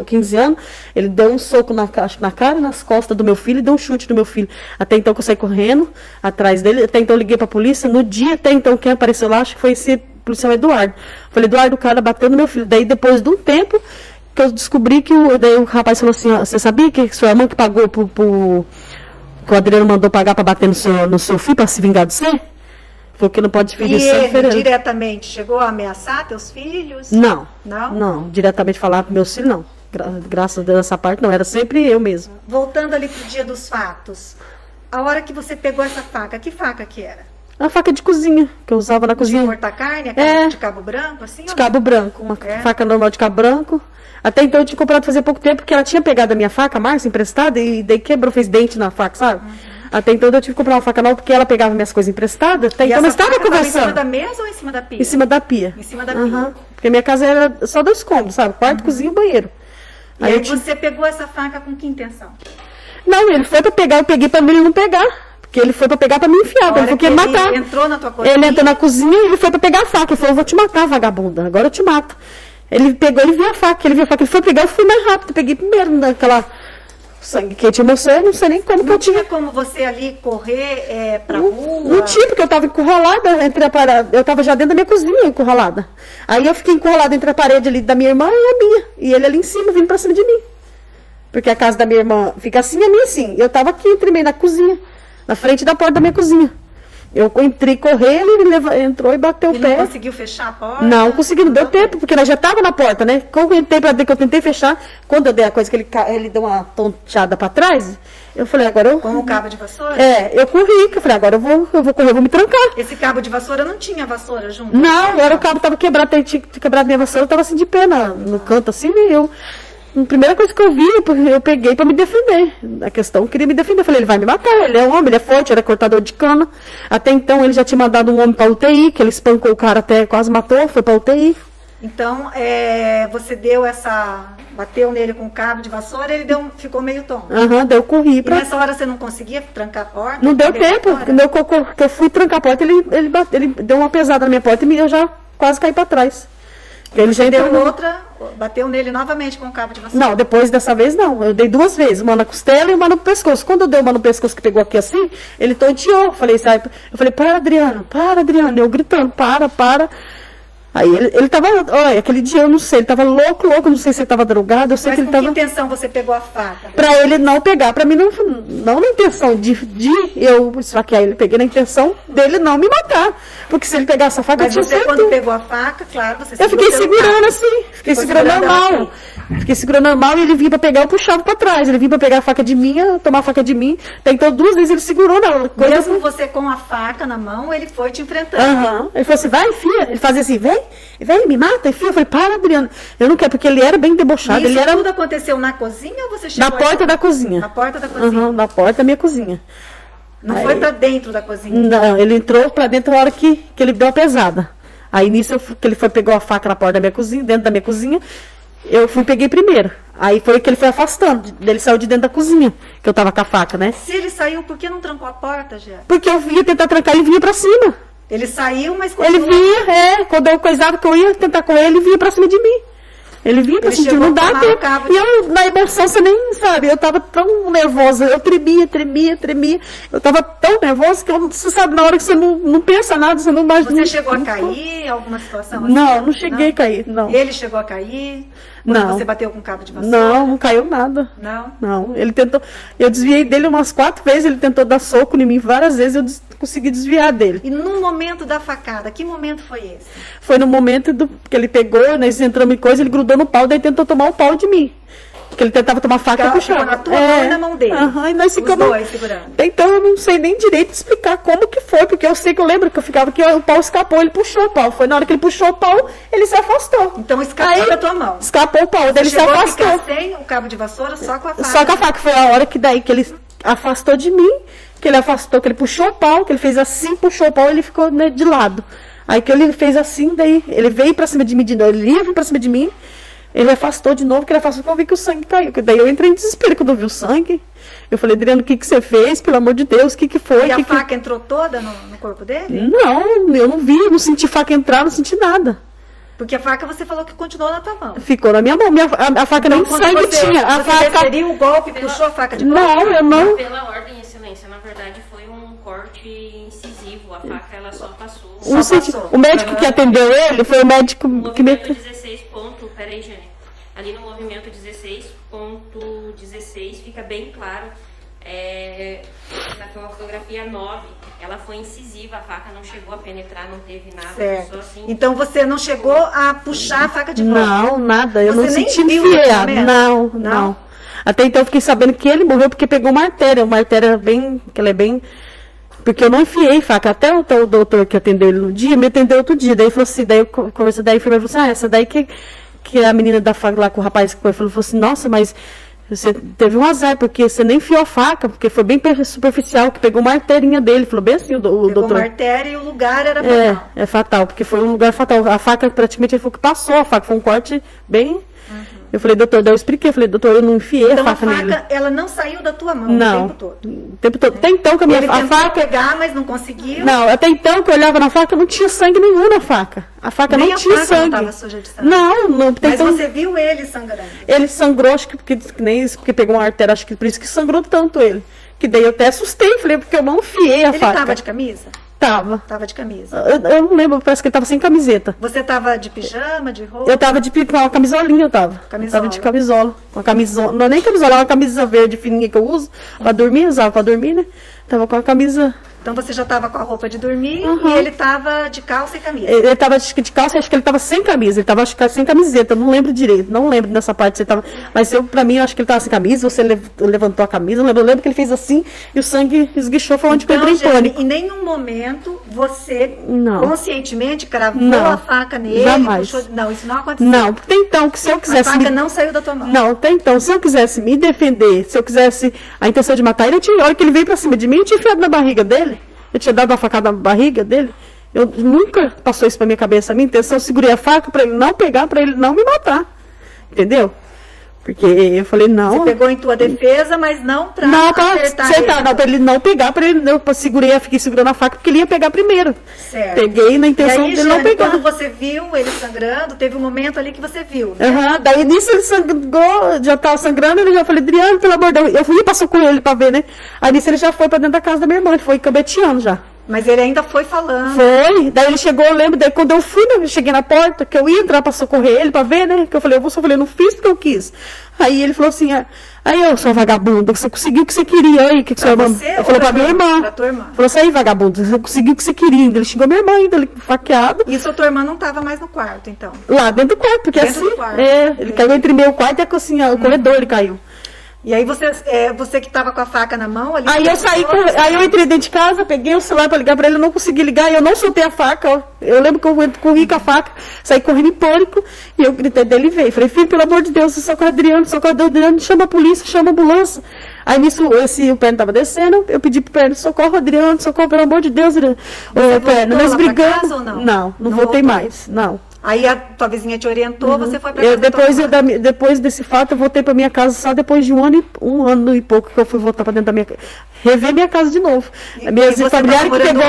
15 anos, ele deu um soco na cara e nas costas do meu filho e deu um chute no meu filho. Até então que eu saí correndo atrás dele, até então eu liguei para a polícia, no dia até então quem apareceu lá, acho que foi esse policial Eduardo. Falei, Eduardo, o cara bateu no meu filho. Daí depois de um tempo que eu descobri que daí o rapaz falou assim, você sabia que sua irmã que pagou que o Adriano mandou pagar para bater no seu filho, para se vingar de você? Falou que não pode dividir. E ele diretamente chegou a ameaçar teus filhos? Não. Não? Não, diretamente falar para meus filhos, não. Graças a Deus, essa parte não, era sempre eu mesmo. Voltando ali pro dia dos fatos, a hora que você pegou essa faca, que faca que era? A faca de cozinha, que eu usava na cozinha. De cortar carne? De cabo branco, assim? De cabo branco, uma faca normal de cabo branco. Até então eu tinha comprado fazia pouco tempo, porque ela tinha pegado a minha faca, a Márcia, emprestada, e daí quebrou, fez dente na faca, sabe? Até então eu tive que comprar uma faca nova, porque ela pegava minhas coisas emprestadas. Até então nós estávamos conversando. Em cima da mesa ou em cima da pia? Em cima da pia. Em cima da pia. Porque minha casa era só 2 cômodos, sabe? Quarto, cozinha e banheiro. E aí você pegou essa faca com que intenção? Não, ele foi pra pegar, eu peguei pra ele não pegar. Porque ele foi pra pegar pra me enfiar, ele foi matar. Ele entrou na tua cozinha? Ele entrou na cozinha e ele foi pra pegar a faca. Ele falou, eu vou te matar, vagabunda, agora eu te mato. Ele pegou, ele viu a faca, ele foi pegar, eu fui mais rápido, peguei primeiro naquela sangue quente, eu não sei nem como que eu tinha. Não tinha como você ali correr pra rua? Não tinha, porque eu tava encurralada entre a parede, eu tava já dentro da minha cozinha encurralada. Aí eu fiquei encurralada entre a parede ali da minha irmã e a minha, e ele ali em cima, vindo pra cima de mim. Porque a casa da minha irmã fica assim, a minha assim. Eu tava aqui, entrei na cozinha, na frente da porta da minha cozinha. Eu entrei correndo, ele entrou e bateu o pé. Não conseguiu fechar a porta? Não consegui, não deu tempo, porque nós já estava na porta, né? Quando eu entrei que eu tentei fechar, quando eu dei a coisa que ele deu uma tonteada para trás, eu falei, agora eu... Com o cabo de vassoura? Eu corri, que eu falei, agora eu vou correr, eu vou me trancar. Esse cabo de vassoura não tinha vassoura junto? Não, agora o cabo estava quebrado, tinha quebrado minha vassoura, eu estava assim de pé no canto, assim, e eu... A primeira coisa que eu vi, eu peguei pra me defender. A questão, eu queria me defender. Eu falei, ele vai me matar, ele é um homem, ele é forte, ele é cortador de cana. Até então, ele já tinha mandado um homem pra UTI, que ele espancou o cara até quase matou, foi pra UTI. Então, você bateu nele com o cabo de vassoura, ele ficou meio tonto. Daí eu corri pra... E nessa hora você não conseguia trancar a porta? Não deu tempo. Quando eu fui trancar a porta, ele deu uma pesada na minha porta e eu já quase caí pra trás. Ele já bateu nele novamente com o cabo de vassoura? Não, depois dessa vez não. Eu dei 2 vezes, uma na costela e uma no pescoço. Quando eu dei uma no pescoço que pegou aqui assim, ele tonteou. Eu falei, para, Adriano. Eu gritando, para. Aí ele tava, olha, aquele dia eu não sei, ele tava louco, não sei se ele tava drogado, eu sei que ele tava... Mas com que intenção você pegou a faca? Pra ele não pegar, pra mim não na intenção de eu esfaquear ele, peguei na intenção dele não me matar. Porque se ele pegasse a faca, Mas eu tinha você, quando pegou a faca, claro, você eu fiquei segurou pelo segurando braço. assim, fiquei Ficou segurando segurando ela normal. Fiquei segurando normal e ele vinha pra pegar, eu puxava pra trás. Ele vinha pra pegar a faca de mim, eu tomar a faca de mim. Então 2 vezes ele segurou na coisa. Mesmo você com a faca na mão, ele foi te enfrentando. Aham. Ele falou assim, vai, enfia. Ele fazia assim, vem, me mata, enfia. Eu falei, para, Adriano. Eu não quero, porque ele era bem debochado. Isso Ele era tudo aconteceu na cozinha ou você chegou na porta da cozinha. Na porta da cozinha. Aham, na porta da minha cozinha. Não Aí- foi pra dentro da cozinha. Não, ele entrou pra dentro na hora que ele deu a pesada. Aí nisso que ele foi, pegou a faca na porta da minha cozinha, dentro da minha cozinha. Eu fui peguei primeiro. Aí foi que ele foi afastando. Ele saiu de dentro da cozinha, que eu tava com a faca, né? Se ele saiu, por que não trancou a porta, Gé? Porque eu ia tentar trancar, ele vinha pra cima. Ele saiu, mas Ele continuou. vinha, quando eu coisava que eu ia tentar com ele vinha pra cima de mim. Ele vinha pra Ele cima de mim, chegou não a dá tomar o tempo. cabo E de- eu, na emoção, você nem sabe, eu tava tão nervosa, eu tremia. Eu tava tão nervosa que você sabe, na hora que você não pensa nada, você não imagina. Você chegou a cair em alguma situação assim? Não cheguei a cair, não. Ele chegou a cair? Quando Não. você bateu com cabo de vassoura? Não caiu nada. Não? Não, ele tentou. Eu desviei dele umas 4 vezes, ele tentou dar soco em mim várias vezes, eu consegui desviar dele. E no momento da facada, que momento foi esse? Foi no momento que ele pegou, nós entramos em coisa, ele grudou no pau, daí tentou tomar o pau de mim. Porque ele tentava tomar faca e puxar. Ficou na tua mão e na mão dele. Aham, e nós Os ficamos. dois segurando. Então eu não sei nem direito explicar como que foi, porque eu sei que eu lembro que eu ficava que o pau escapou, ele puxou o pau. Foi na hora que ele puxou o pau, ele se afastou. Então escapou Aí, da tua mão. Escapou o pau, daí ele se Chegou a afastou. ficar sem o cabo de vassoura, só com a faca. Só com a faca, foi a hora que daí que ele afastou de mim, que ele afastou, que ele puxou o pau, que ele fez assim, puxou o pau e ele ficou, né, de lado. Aí que ele fez assim, daí ele veio pra cima de mim de novo, ele ia vir pra cima de mim, ele afastou de novo, que ele afastou, que eu vi que o sangue caiu. Daí eu entrei em desespero quando eu vi o sangue. Eu falei, Adriano, o que você fez? Pelo amor de Deus, o que foi? E a faca entrou toda no corpo dele? Não, eu não vi, eu não senti faca entrar, não senti nada. Porque a faca você falou que continuou na tua mão. Ficou na minha mão, a faca nem quando sangue você, tinha. A você faca... desferiu o golpe e puxou a faca de volta? Não, eu não. Pela ordem, excelência, na verdade foi um corte incisivo. A faca ela só passou. Não senti- O médico que atendeu ele foi o médico que me... Movimento 16 ponto, peraí, Jane. Ali no movimento 16.16 fica bem claro. Na fotografia 9, ela foi incisiva, a faca não chegou a penetrar, não teve nada. Certo. Só assim. Então você não chegou a puxar a faca de volta? Não, nada. Eu Você não nem senti viu no enfiado. momento? Não, Não? não. Até então eu fiquei sabendo que ele morreu porque pegou uma artéria bem, que ela é bem... Porque eu não enfiei faca. Até o doutor que atendeu ele no dia, me atendeu outro dia. Daí falou assim, daí eu conversei, daí falou assim, essa daí que a menina da faca lá com o rapaz que foi, falou assim, nossa, mas você teve um azar, porque você nem enfiou a faca, porque foi bem superficial, que pegou uma arterinha dele. Falou bem assim o Pegou doutor. uma artéria e o lugar era fatal. É fatal, porque foi um lugar fatal. A faca praticamente ele falou que passou, a faca foi um corte bem. Eu falei, doutor, daí eu expliquei, eu falei, doutor, eu não enfiei Então a faca nele. ela não saiu da tua mão Não. o tempo todo. O tempo todo. Até então que a minha Ele a tentou faca. pegar, mas não conseguiu. Não, até então que eu olhava na faca, não tinha sangue nenhum na faca. A faca Nem não a tinha faca sangue. não estava suja de sangue. Não, até Mas então, você viu ele sangrando. ele sangrou, acho que nem isso, porque pegou uma artéria, acho que por isso que sangrou tanto ele. Que daí eu até assustei, falei, porque eu não enfiei a Ele faca. estava de camisa? Tava. Estava de camisa. Eu não lembro, parece que ele tava sem camiseta. Você estava de pijama, de roupa? Eu tava com uma camisolinha, eu tava. Camisola. Eu tava de camisola. Uma camisola. Não é nem camisola, é uma camisa verde fininha que eu uso pra dormir, eu usava pra dormir, né? Tava com a camisa. Então você já estava com a roupa de dormir Uhum. e ele estava de calça e camisa. Ele tava acho que de calça, acho que ele tava sem camisa. Ele tava acho que sem camiseta, eu não lembro direito. Não lembro nessa parte. Você tava... Mas pra mim, eu acho que ele tava sem camisa. Você levantou a camisa, não lembro. Eu lembro que ele fez assim e o sangue esguichou. Foi onde que eu entrei em Jane, pânico. em nenhum momento você Não. conscientemente cravou Não. a faca nele. Jamais. Puxou... Não, isso não aconteceu. Não, porque então, que se eu A quisesse. faca não saiu da tua mão. Não, até então, se eu quisesse me defender, se eu quisesse a intenção de matar ele, a hora que ele veio pra cima de mim, eu tinha enfiado na barriga dele. Eu tinha dado uma facada na barriga dele. Eu nunca passou isso pra minha cabeça. A minha intenção, eu segurei a faca pra ele não pegar, pra ele não me matar. Entendeu? Porque eu falei, não. Você pegou em tua defesa, mas não pra Não, pra acertar sentar, ele. não, pra ele não pegar, pra ele. Eu fiquei segurando a faca porque ele ia pegar primeiro. Certo. Peguei na E intenção aí, dele não Jane, pegar. quando você viu ele sangrando, teve um momento ali que você viu, né? Aham, daí nisso ele sangrou, já tava sangrando, ele já falei, Adriano, pelo amor de Deus, eu fui e passou com ele pra ver, né? Aí nisso ele já foi pra dentro da casa da minha irmã, ele foi cambeteando já. Mas ele ainda foi falando. Foi, daí ele chegou, eu lembro, daí quando eu fui, né, eu cheguei na porta, que eu ia entrar pra socorrer ele, pra ver, né, que eu falei, eu não fiz porque eu quis. Aí ele falou assim, aí eu sou vagabunda, você conseguiu o que você queria aí, que sua irmã... Eu falei pra minha irmã. Pra tua irmã. Falou assim, aí vagabunda, você conseguiu o que você queria, ele xingou minha irmã ainda, ele faqueado. Isso a tua irmã não tava mais no quarto, então? Lá dentro do quarto, porque dentro assim, do quarto. ele caiu entre meu quarto e a cozinha, o corredor ele caiu. E aí você que tava com a faca na mão ali... Aí eu saí, aí eu entrei dentro de casa, peguei o celular pra ligar pra ele, eu não consegui ligar, e eu não soltei a faca, ó. Eu lembro que eu corri com a faca, saí correndo em pânico, e eu gritei dele e veio. Falei, filho, pelo amor de Deus, socorre o Adriano, chama a polícia, chama a ambulância. Aí nisso, o Perno tava descendo, eu pedi pro Perno, socorro, Adriano, socorro, pelo amor de Deus, Adriano. Perno, nós brigamos. Casa, ou não? Não voltei mais, não. Aí a tua vizinha te orientou, você foi pra casa. Depois desse fato, eu voltei pra minha casa só depois de um ano e pouco que eu fui voltar pra dentro da minha casa. Rever minha casa de novo. Minhas familiares que pegou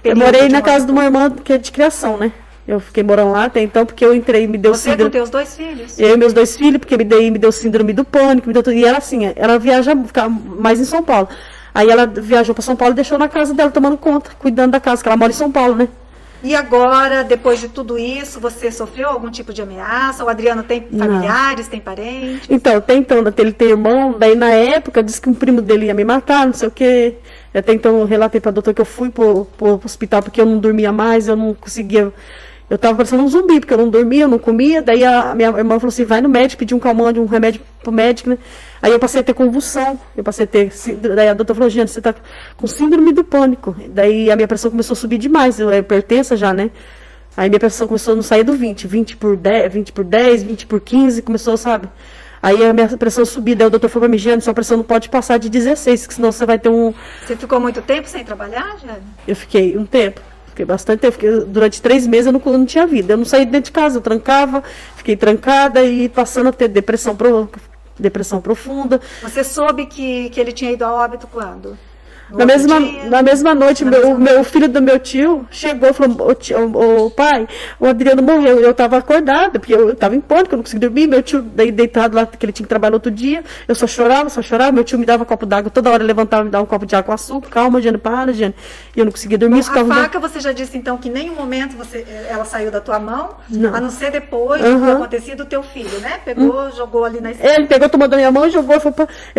eu morei na casa de uma irmã que é de criação, né? Eu fiquei morando lá até então, porque eu entrei e me deu síndrome. Você com teus 2 filhos? Eu e meus 2 filhos, porque me deu síndrome do pânico, me deu tudo. E ela assim, ela ficava mais em São Paulo. Aí ela viajou pra São Paulo e deixou na casa dela, tomando conta, cuidando da casa, que ela mora em São Paulo, né? E agora, depois de tudo isso, você sofreu algum tipo de ameaça? O Adriano tem familiares, tem parentes? Então, ele tem irmão, daí na época disse que um primo dele ia me matar, não sei o quê. Até então eu relatei para a doutora que eu fui pro hospital porque eu não dormia mais, eu não conseguia... Eu estava parecendo um zumbi, porque eu não dormia, eu não comia. Daí a minha irmã falou assim, vai no médico, pedir um calmante, um remédio pro médico, né? Aí eu passei a ter convulsão, daí a doutora falou, gente, você tá com síndrome do pânico. Daí a minha pressão começou a subir demais, eu era hipertensa já, né? Aí minha pressão começou a não sair do 20 por 10, 20 por 15, começou, sabe? Aí a minha pressão subiu, daí o doutor falou pra mim, Jane, sua pressão não pode passar de 16, que senão você vai ter um... Você ficou muito tempo sem trabalhar, Jane? Eu fiquei um tempo. Fiquei bastante tempo, durante 3 meses eu não tinha vida. Eu não saí de dentro de casa, eu trancava, fiquei trancada e passando a ter depressão profunda. Você soube que ele tinha ido a óbito quando? Na mesma noite, meu filho do meu tio chegou e falou, pai, o Adriano morreu. Eu estava acordada, porque eu estava em pânico, eu não conseguia dormir. Meu tio, daí deitado lá, que ele tinha que trabalhar outro dia, eu só chorava. Meu tio me dava um copo d'água, toda hora ele levantava e me dava um copo de água com açúcar. Calma, Jane, para, Jane. E eu não conseguia dormir. Bom, a faca, você já disse então que em nenhum momento ela saiu da tua mão, a não ser depois do que acontecido o teu filho, né? Pegou, jogou ali na esquina. Ele pegou, tomou da minha mão e jogou. Ele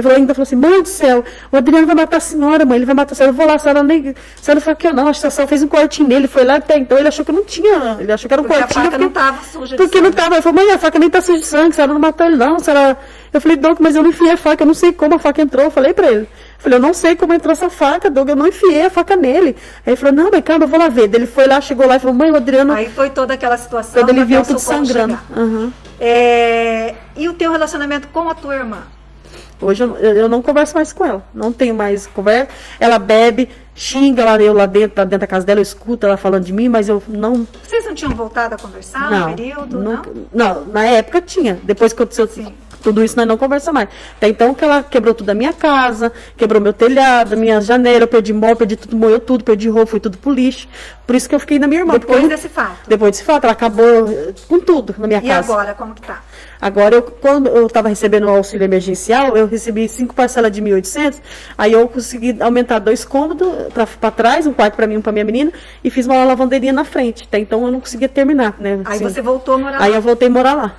falou assim, mãe do céu, o Adriano vai matar a senhora, mãe. Ele vai matar a senhora, eu vou lá, a senhora não falou que eu não, a senhora fez um cortinho nele, foi lá até então, ele achou que não tinha, ele achou que era um cortinho. A faca não estava suja de porque sangue. Não estava, ele falou, mãe, a faca nem está suja de sangue, a senhora não matou ele não, a senhora... Eu falei, Doug, mas eu não enfiei a faca, eu não sei como a faca entrou, eu falei pra ele. Eu falei, eu não sei como entrou essa faca, Doug, eu não enfiei a faca nele. Aí ele falou, não, mas calma, eu vou lá ver. Ele foi lá, chegou lá e falou, mãe, o Adriano... Aí foi toda aquela situação. Quando ele viu tudo sangrando. E o teu relacionamento com a tua irmã? Hoje eu não converso mais com ela, não tenho mais conversa. Ela bebe, xinga eu lá dentro da casa dela, eu escuto ela falando de mim, mas eu não... Vocês não tinham voltado a conversar no período, não? Não, na época tinha. Depois que aconteceu tudo isso, nós não conversamos mais. Até então que ela quebrou tudo da minha casa, quebrou meu telhado, minha janela, eu perdi móvel, perdi tudo, moeu tudo, perdi roupa, foi tudo pro lixo. Por isso que eu fiquei na minha irmã. Depois desse fato? Depois desse fato, ela acabou com tudo na minha casa. E agora, como que tá? Agora, quando eu estava recebendo o auxílio emergencial, eu recebi 5 parcelas de 1.800, aí eu consegui aumentar 2 cômodos para trás, um quarto para mim e um para minha menina, e fiz uma lavanderia na frente. Até então eu não conseguia terminar, né? Aí você voltou a morar lá? Aí eu voltei a morar lá.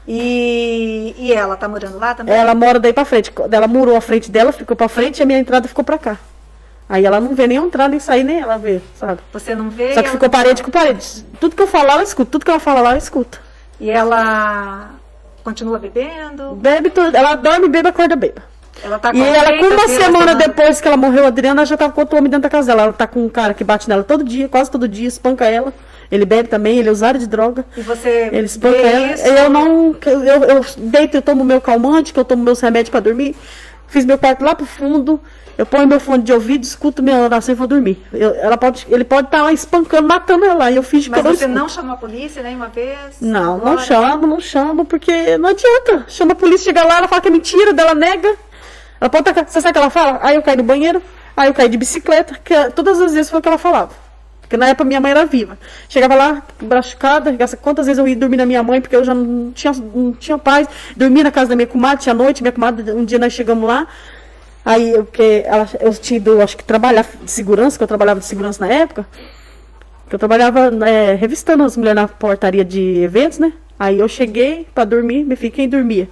E ela tá morando lá também? Ela mora daí para frente. Ela murou a frente dela, ficou para frente, e a minha entrada ficou para cá. Aí ela não vê nem eu entrar, nem sair, nem ela vê, sabe? Você não vê? Só que ficou parede com parede. Tudo que eu falar, ela escuta. Tudo que ela fala lá, ela escuta. E ela continua bebendo? Bebe tudo. Ela dorme, bebe, acorda, bebe. Ela tá com uma semana depois que ela morreu, a Adriana, ela já tava com outro homem dentro da casa dela. Ela tá com um cara que bate nela todo dia, quase todo dia, espanca ela. Ele bebe também, ele é usuário de droga. E você ele espanca ela. Isso? Eu deito, eu tomo meu calmante, que eu tomo meus remédios para dormir. Fiz meu quarto lá pro fundo. Eu ponho meu fone de ouvido, escuto minha oração e vou dormir. Ele pode estar lá espancando, matando ela. E eu fingi que eu não escuto. Mas você não chamou a polícia nenhuma vez? Não, não chamo, porque não adianta. Chama a polícia, chega lá, ela fala que é mentira, dela nega. Ela pode tacar. Você sabe o que ela fala? Aí eu caí no banheiro, aí eu caí de bicicleta, que todas as vezes foi o que ela falava. Porque na época minha mãe era viva. Chegava lá, brachucada, quantas vezes eu ia dormir na minha mãe, porque eu já não tinha paz. Dormia na casa da minha comadre, tinha noite, minha comadre, um dia nós chegamos lá. Aí, eu tinha ido, acho que trabalhar de segurança, que eu trabalhava de segurança na época, que eu trabalhava revistando as mulheres na portaria de eventos, né? Aí eu cheguei pra dormir, me fiquei e dormia.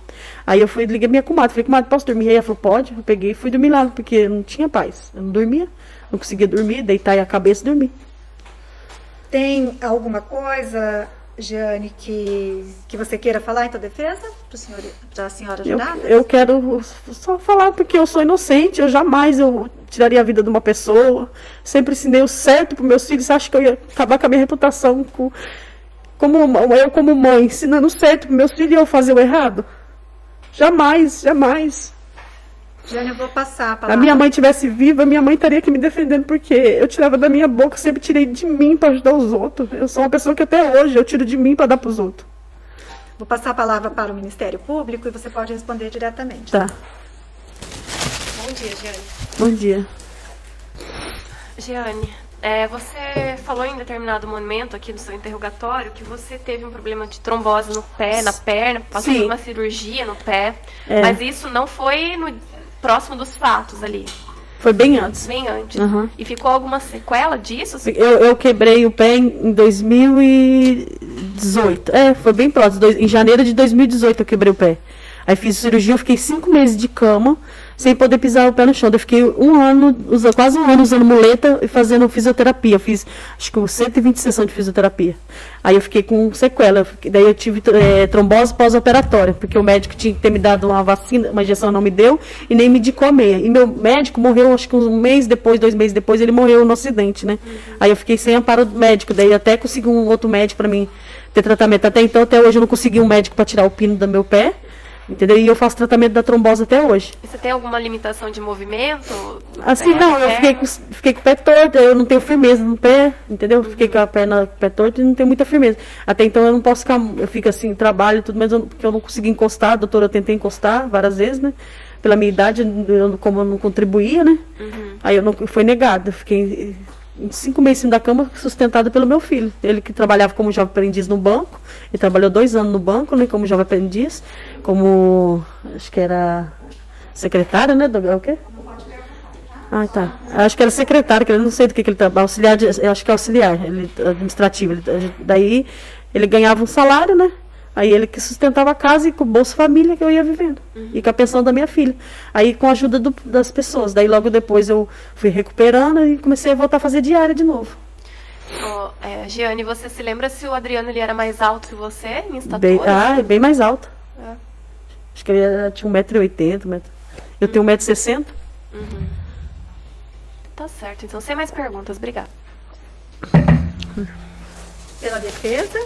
Aí eu fui, liguei minha comadre, falei, comadre, posso dormir? Aí ela falou, pode. Eu peguei e fui dormir lá, porque eu não tinha paz. Eu não dormia, não conseguia dormir, deitar a cabeça e dormir. Tem alguma coisa, Jeane, que você queira falar em tua defesa para a senhora jurada? Eu quero só falar porque eu sou inocente, eu jamais tiraria a vida de uma pessoa. Sempre ensinei o certo para meus filhos. Você acha que eu ia acabar com a minha reputação como mãe, ensinando o certo para meus filhos e eu fazer o errado? Jamais, jamais. Jeane, eu vou passar a palavra. Se a minha mãe estivesse viva, minha mãe estaria aqui me defendendo, porque eu tirava da minha boca, sempre tirei de mim para ajudar os outros. Eu sou uma pessoa que até hoje eu tiro de mim para dar para os outros. Vou passar a palavra para o Ministério Público e você pode responder diretamente. Tá. Bom dia, Jeane. Bom dia. Jeane, você falou em determinado momento aqui no seu interrogatório que você teve um problema de trombose no pé, na perna, passou por uma cirurgia no pé, mas isso não foi próximo dos fatos ali. Foi bem antes. Bem antes. Uhum. E ficou alguma sequela disso? Eu quebrei o pé em 2018. Foi bem próximo. Em janeiro de 2018 eu quebrei o pé. Aí fiz cirurgia, eu fiquei 5 meses de cama, sem poder pisar o pé no chão. Eu fiquei quase um ano usando muleta e fazendo fisioterapia. Eu fiz, acho que 120 sessões de fisioterapia. Aí eu fiquei com sequela. Daí eu tive trombose pós-operatória, porque o médico tinha que ter me dado uma vacina, uma injeção não me deu, e nem me indicou a meia. E meu médico morreu, acho que 1 mês depois, 2 meses depois, ele morreu no acidente, né? Aí eu fiquei sem amparo médico. Daí até consegui um outro médico para mim ter tratamento. Até hoje eu não consegui um médico para tirar o pino do meu pé. Entendeu? E eu faço tratamento da trombose até hoje. E você tem alguma limitação de movimento? Assim, não, eu fiquei com o pé torto, eu não tenho firmeza no pé, entendeu? Fiquei com a perna pé torto e não tenho muita firmeza. Até então eu não posso ficar, eu fico assim, trabalho e tudo, mas porque eu não consegui encostar, doutora, eu tentei encostar várias vezes, né? Pela minha idade, como eu não contribuía, né? Aí foi negado, eu fiquei 5 meses em cima da cama, sustentada pelo meu filho. Ele que trabalhava como jovem aprendiz no banco, ele trabalhou 2 anos no banco, né, como jovem aprendiz, como, acho que era secretária, né, o quê? Ah, tá. Acho que era secretária, que eu não sei do que ele trabalha, auxiliar, eu acho que é auxiliar, administrativo. Daí ele ganhava um salário, né? Aí ele que sustentava a casa e com o Bolsa Família que eu ia vivendo. E com a pensão da minha filha. Aí com a ajuda das pessoas. Daí logo depois eu fui recuperando e comecei a voltar a fazer diária de novo. Jeane, você se lembra se o Adriano ele era mais alto que você em estatura? Bem mais alto. Acho que ele tinha 1,80 m. Eu tenho 1,60 m. Tá certo. Então, sem mais perguntas. Obrigada. Pela defesa.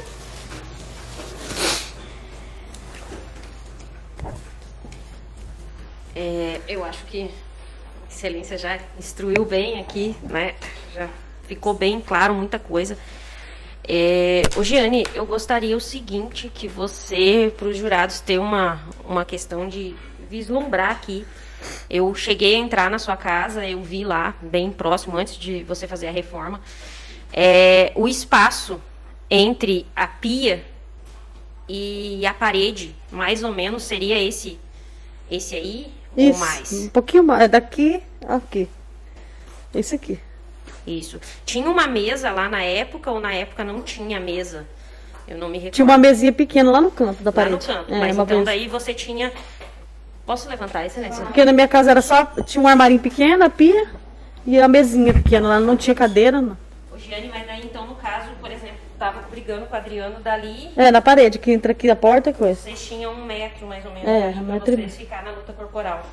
Eu acho que a Excelência já instruiu bem aqui, né? Já ficou bem claro muita coisa. Jeane, eu gostaria o seguinte, que você, para os jurados, ter uma questão de vislumbrar aqui. Eu cheguei a entrar na sua casa, eu vi lá, bem próximo, antes de você fazer a reforma, o espaço entre a pia e a parede, mais ou menos, seria esse aí? Isso, ou mais? Um pouquinho mais, daqui aqui. Esse aqui. Isso. Tinha uma mesa lá na época ou na época não tinha mesa? Eu não me recordo. Tinha uma mesinha pequena lá no canto da parede. Lá no canto, mas então daí você tinha... Posso levantar, Excelência? Porque na minha casa era só... Tinha um armarinho pequeno, a pia, e a mesinha pequena. Lá não tinha cadeira, não. Jeane, mas daí então, no caso, por exemplo, tava brigando com o Adriano dali... na parede, que entra aqui a porta, coisa. Vocês tinham 1 metro, mais ou menos, pra vocês ficar na luta corporal.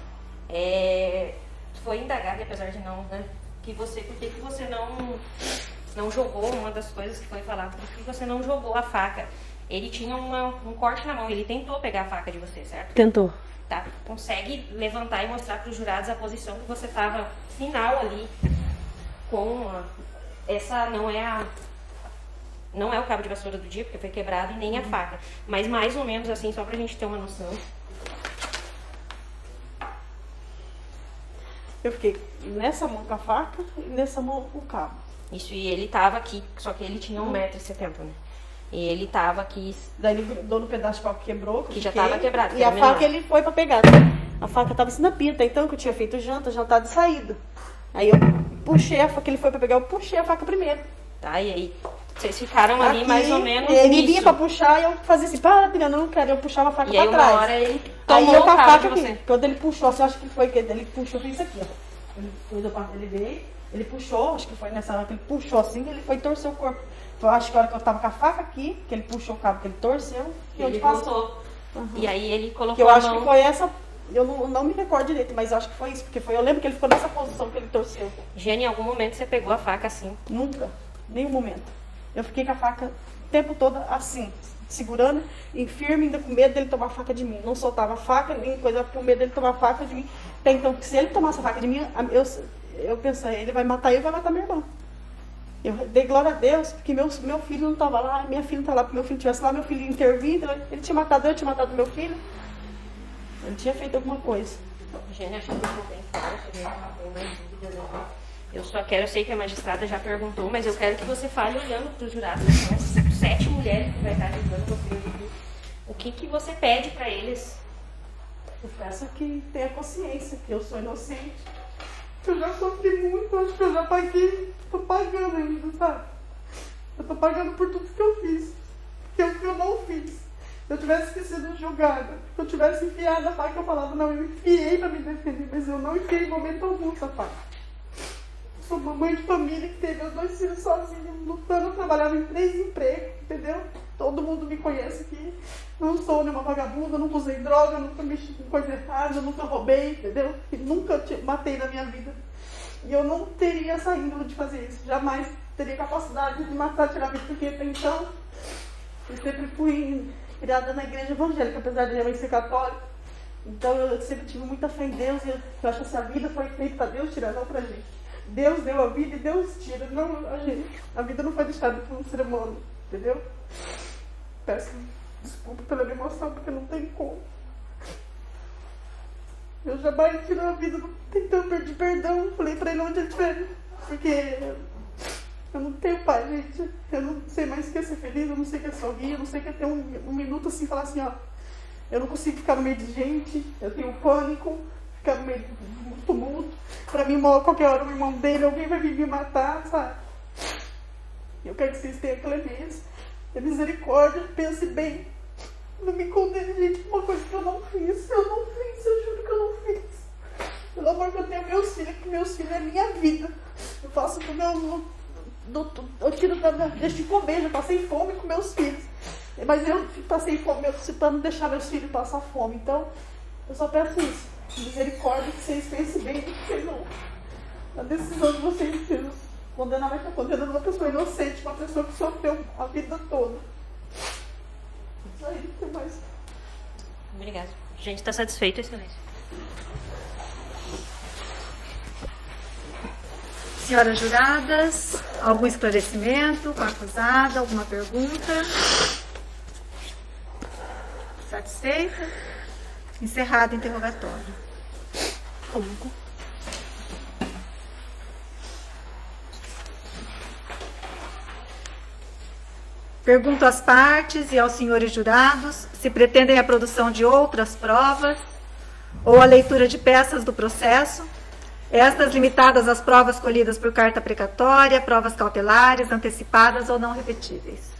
Foi indagado, apesar de não, né? Por que você não jogou, uma das coisas que foi falado, por que você não jogou a faca? Ele tinha um corte na mão, ele tentou pegar a faca de você, certo? Tentou. Tá, consegue levantar e mostrar para os jurados a posição que você estava final ali, essa não é o cabo de vassoura do dia, porque foi quebrado, e nem a faca, mas mais ou menos assim, só pra gente ter uma noção. Eu fiquei nessa mão com a faca e nessa mão com o cabo. Isso, e ele tava aqui, só que ele tinha 1,70 m, né? E ele tava aqui... Daí ele grudou no pedaço de pau que quebrou. Que já tava quebrado. E a faca ele foi pra pegar. A faca estava assim na pia, até então que eu tinha feito jantar de saída. Aí eu puxei a faca, ele foi para pegar, eu puxei a faca primeiro. Tá, e aí vocês ficaram ali Aqui, mais ou menos ele vinha para puxar e eu fazia assim, para, Adriana, eu não quero, eu puxava a faca para trás. Uma hora ele aí tomou eu com a o carro faca de aqui, você. quando ele puxou, assim, acho que foi que ele puxou, fez isso aqui, ó. Ele pôs a parte dele veio, ele puxou, acho que foi nessa hora que ele puxou assim, ele foi torcer o corpo. Eu acho que a hora que eu tava com a faca aqui, que ele puxou o cabo, que ele torceu, e Ele onde passou. voltou. E aí ele colocou Que eu a acho mão. que foi essa, eu não me recordo direito, mas eu acho que foi isso, porque foi, eu lembro que ele ficou nessa posição que ele torceu. Jane, em algum momento você pegou a faca assim. Nunca, nenhum momento. Eu fiquei com a faca o tempo todo assim, segurando e firme, ainda com medo dele tomar a faca de mim. Não soltava a faca, nem coisa, com medo dele tomar a faca de mim. Até então, se ele tomasse a faca de mim, eu pensei, ele vai matar eu e vai matar minha irmã. Eu dei glória a Deus, porque meu filho não estava lá, minha filha não estava lá, porque meu filho estivesse lá, meu filho ia intervir, então ele tinha matado eu tinha matado meu filho. Ele tinha feito alguma coisa. Jane, acho que eu estou bem claro, se alguém tem mais dúvidas, né? Eu sei que a magistrada já perguntou, mas eu quero que você fale olhando para os jurados, né? São 7 mulheres que vai estar julgando você. O que você pede para eles? Eu peço que tenha consciência, que eu sou inocente. Eu já sofri muito, acho que eu já paguei, tô pagando ainda, sabe? Eu tô pagando por tudo que eu fiz, que eu não fiz. Se eu tivesse sido julgada, se eu tivesse enfiado a faca, eu falava, não, eu enfiei pra me defender, mas eu não enfiei em momento algum essa faca. Sou uma mãe de família que teve os 2 filhos sozinha, lutando, eu trabalhava em 3 empregos, entendeu? Todo mundo me conhece aqui. Não sou nenhuma vagabunda, nunca usei droga, nunca mexi com coisa errada, nunca roubei, entendeu? E nunca matei na minha vida. E eu não teria essa índole de fazer isso. Jamais teria capacidade de matar, tirar a vida, porque até então eu sempre fui criada na igreja evangélica, apesar de minha mãe ser católica. Então eu sempre tive muita fé em Deus e eu acho que essa vida foi feita para Deus tirar, não pra gente. Deus deu a vida e Deus tira, não a gente. A vida não foi deixada por um ser humano, entendeu? Peço desculpa pela minha emoção, porque não tem como. Eu jamais tirei a vida tentando pedir perdão. Falei pra ele onde ele estiver, porque eu não tenho pai, gente. Eu não sei mais o que é ser feliz, eu não sei o que é sorrir, eu não sei o que é ter um minuto assim, falar assim, ó. Eu não consigo ficar no meio de gente, eu tenho pânico, ficar no meio do tumulto. Pra mim, qualquer hora, o irmão dele, alguém vai vir me matar, sabe? Eu quero que vocês tenham clemência, tenham misericórdia, pense bem. Não me condene, gente, por uma coisa que eu não fiz. Eu não fiz, eu juro que eu não fiz. Pelo amor que eu tenho meus filhos, que meus filhos é minha vida. Eu faço com meu... Eu tiro deixo de comer, já passei fome com meus filhos. Mas eu passei fome para não deixar meus filhos passar fome. Então, eu só peço isso. Misericórdia, que vocês pensem bem, que vocês não... A decisão de vocês condenar, mas estão condenando uma pessoa inocente, uma pessoa que sofreu a vida toda. Isso aí, não tem mais. Obrigada. A gente está satisfeito, excelência. Senhoras juradas, algum esclarecimento com a acusada, alguma pergunta? Satisfeita? Encerrado o interrogatório. Pergunto às partes e aos senhores jurados se pretendem a produção de outras provas ou a leitura de peças do processo, estas limitadas às provas colhidas por carta precatória, provas cautelares, antecipadas ou não repetíveis.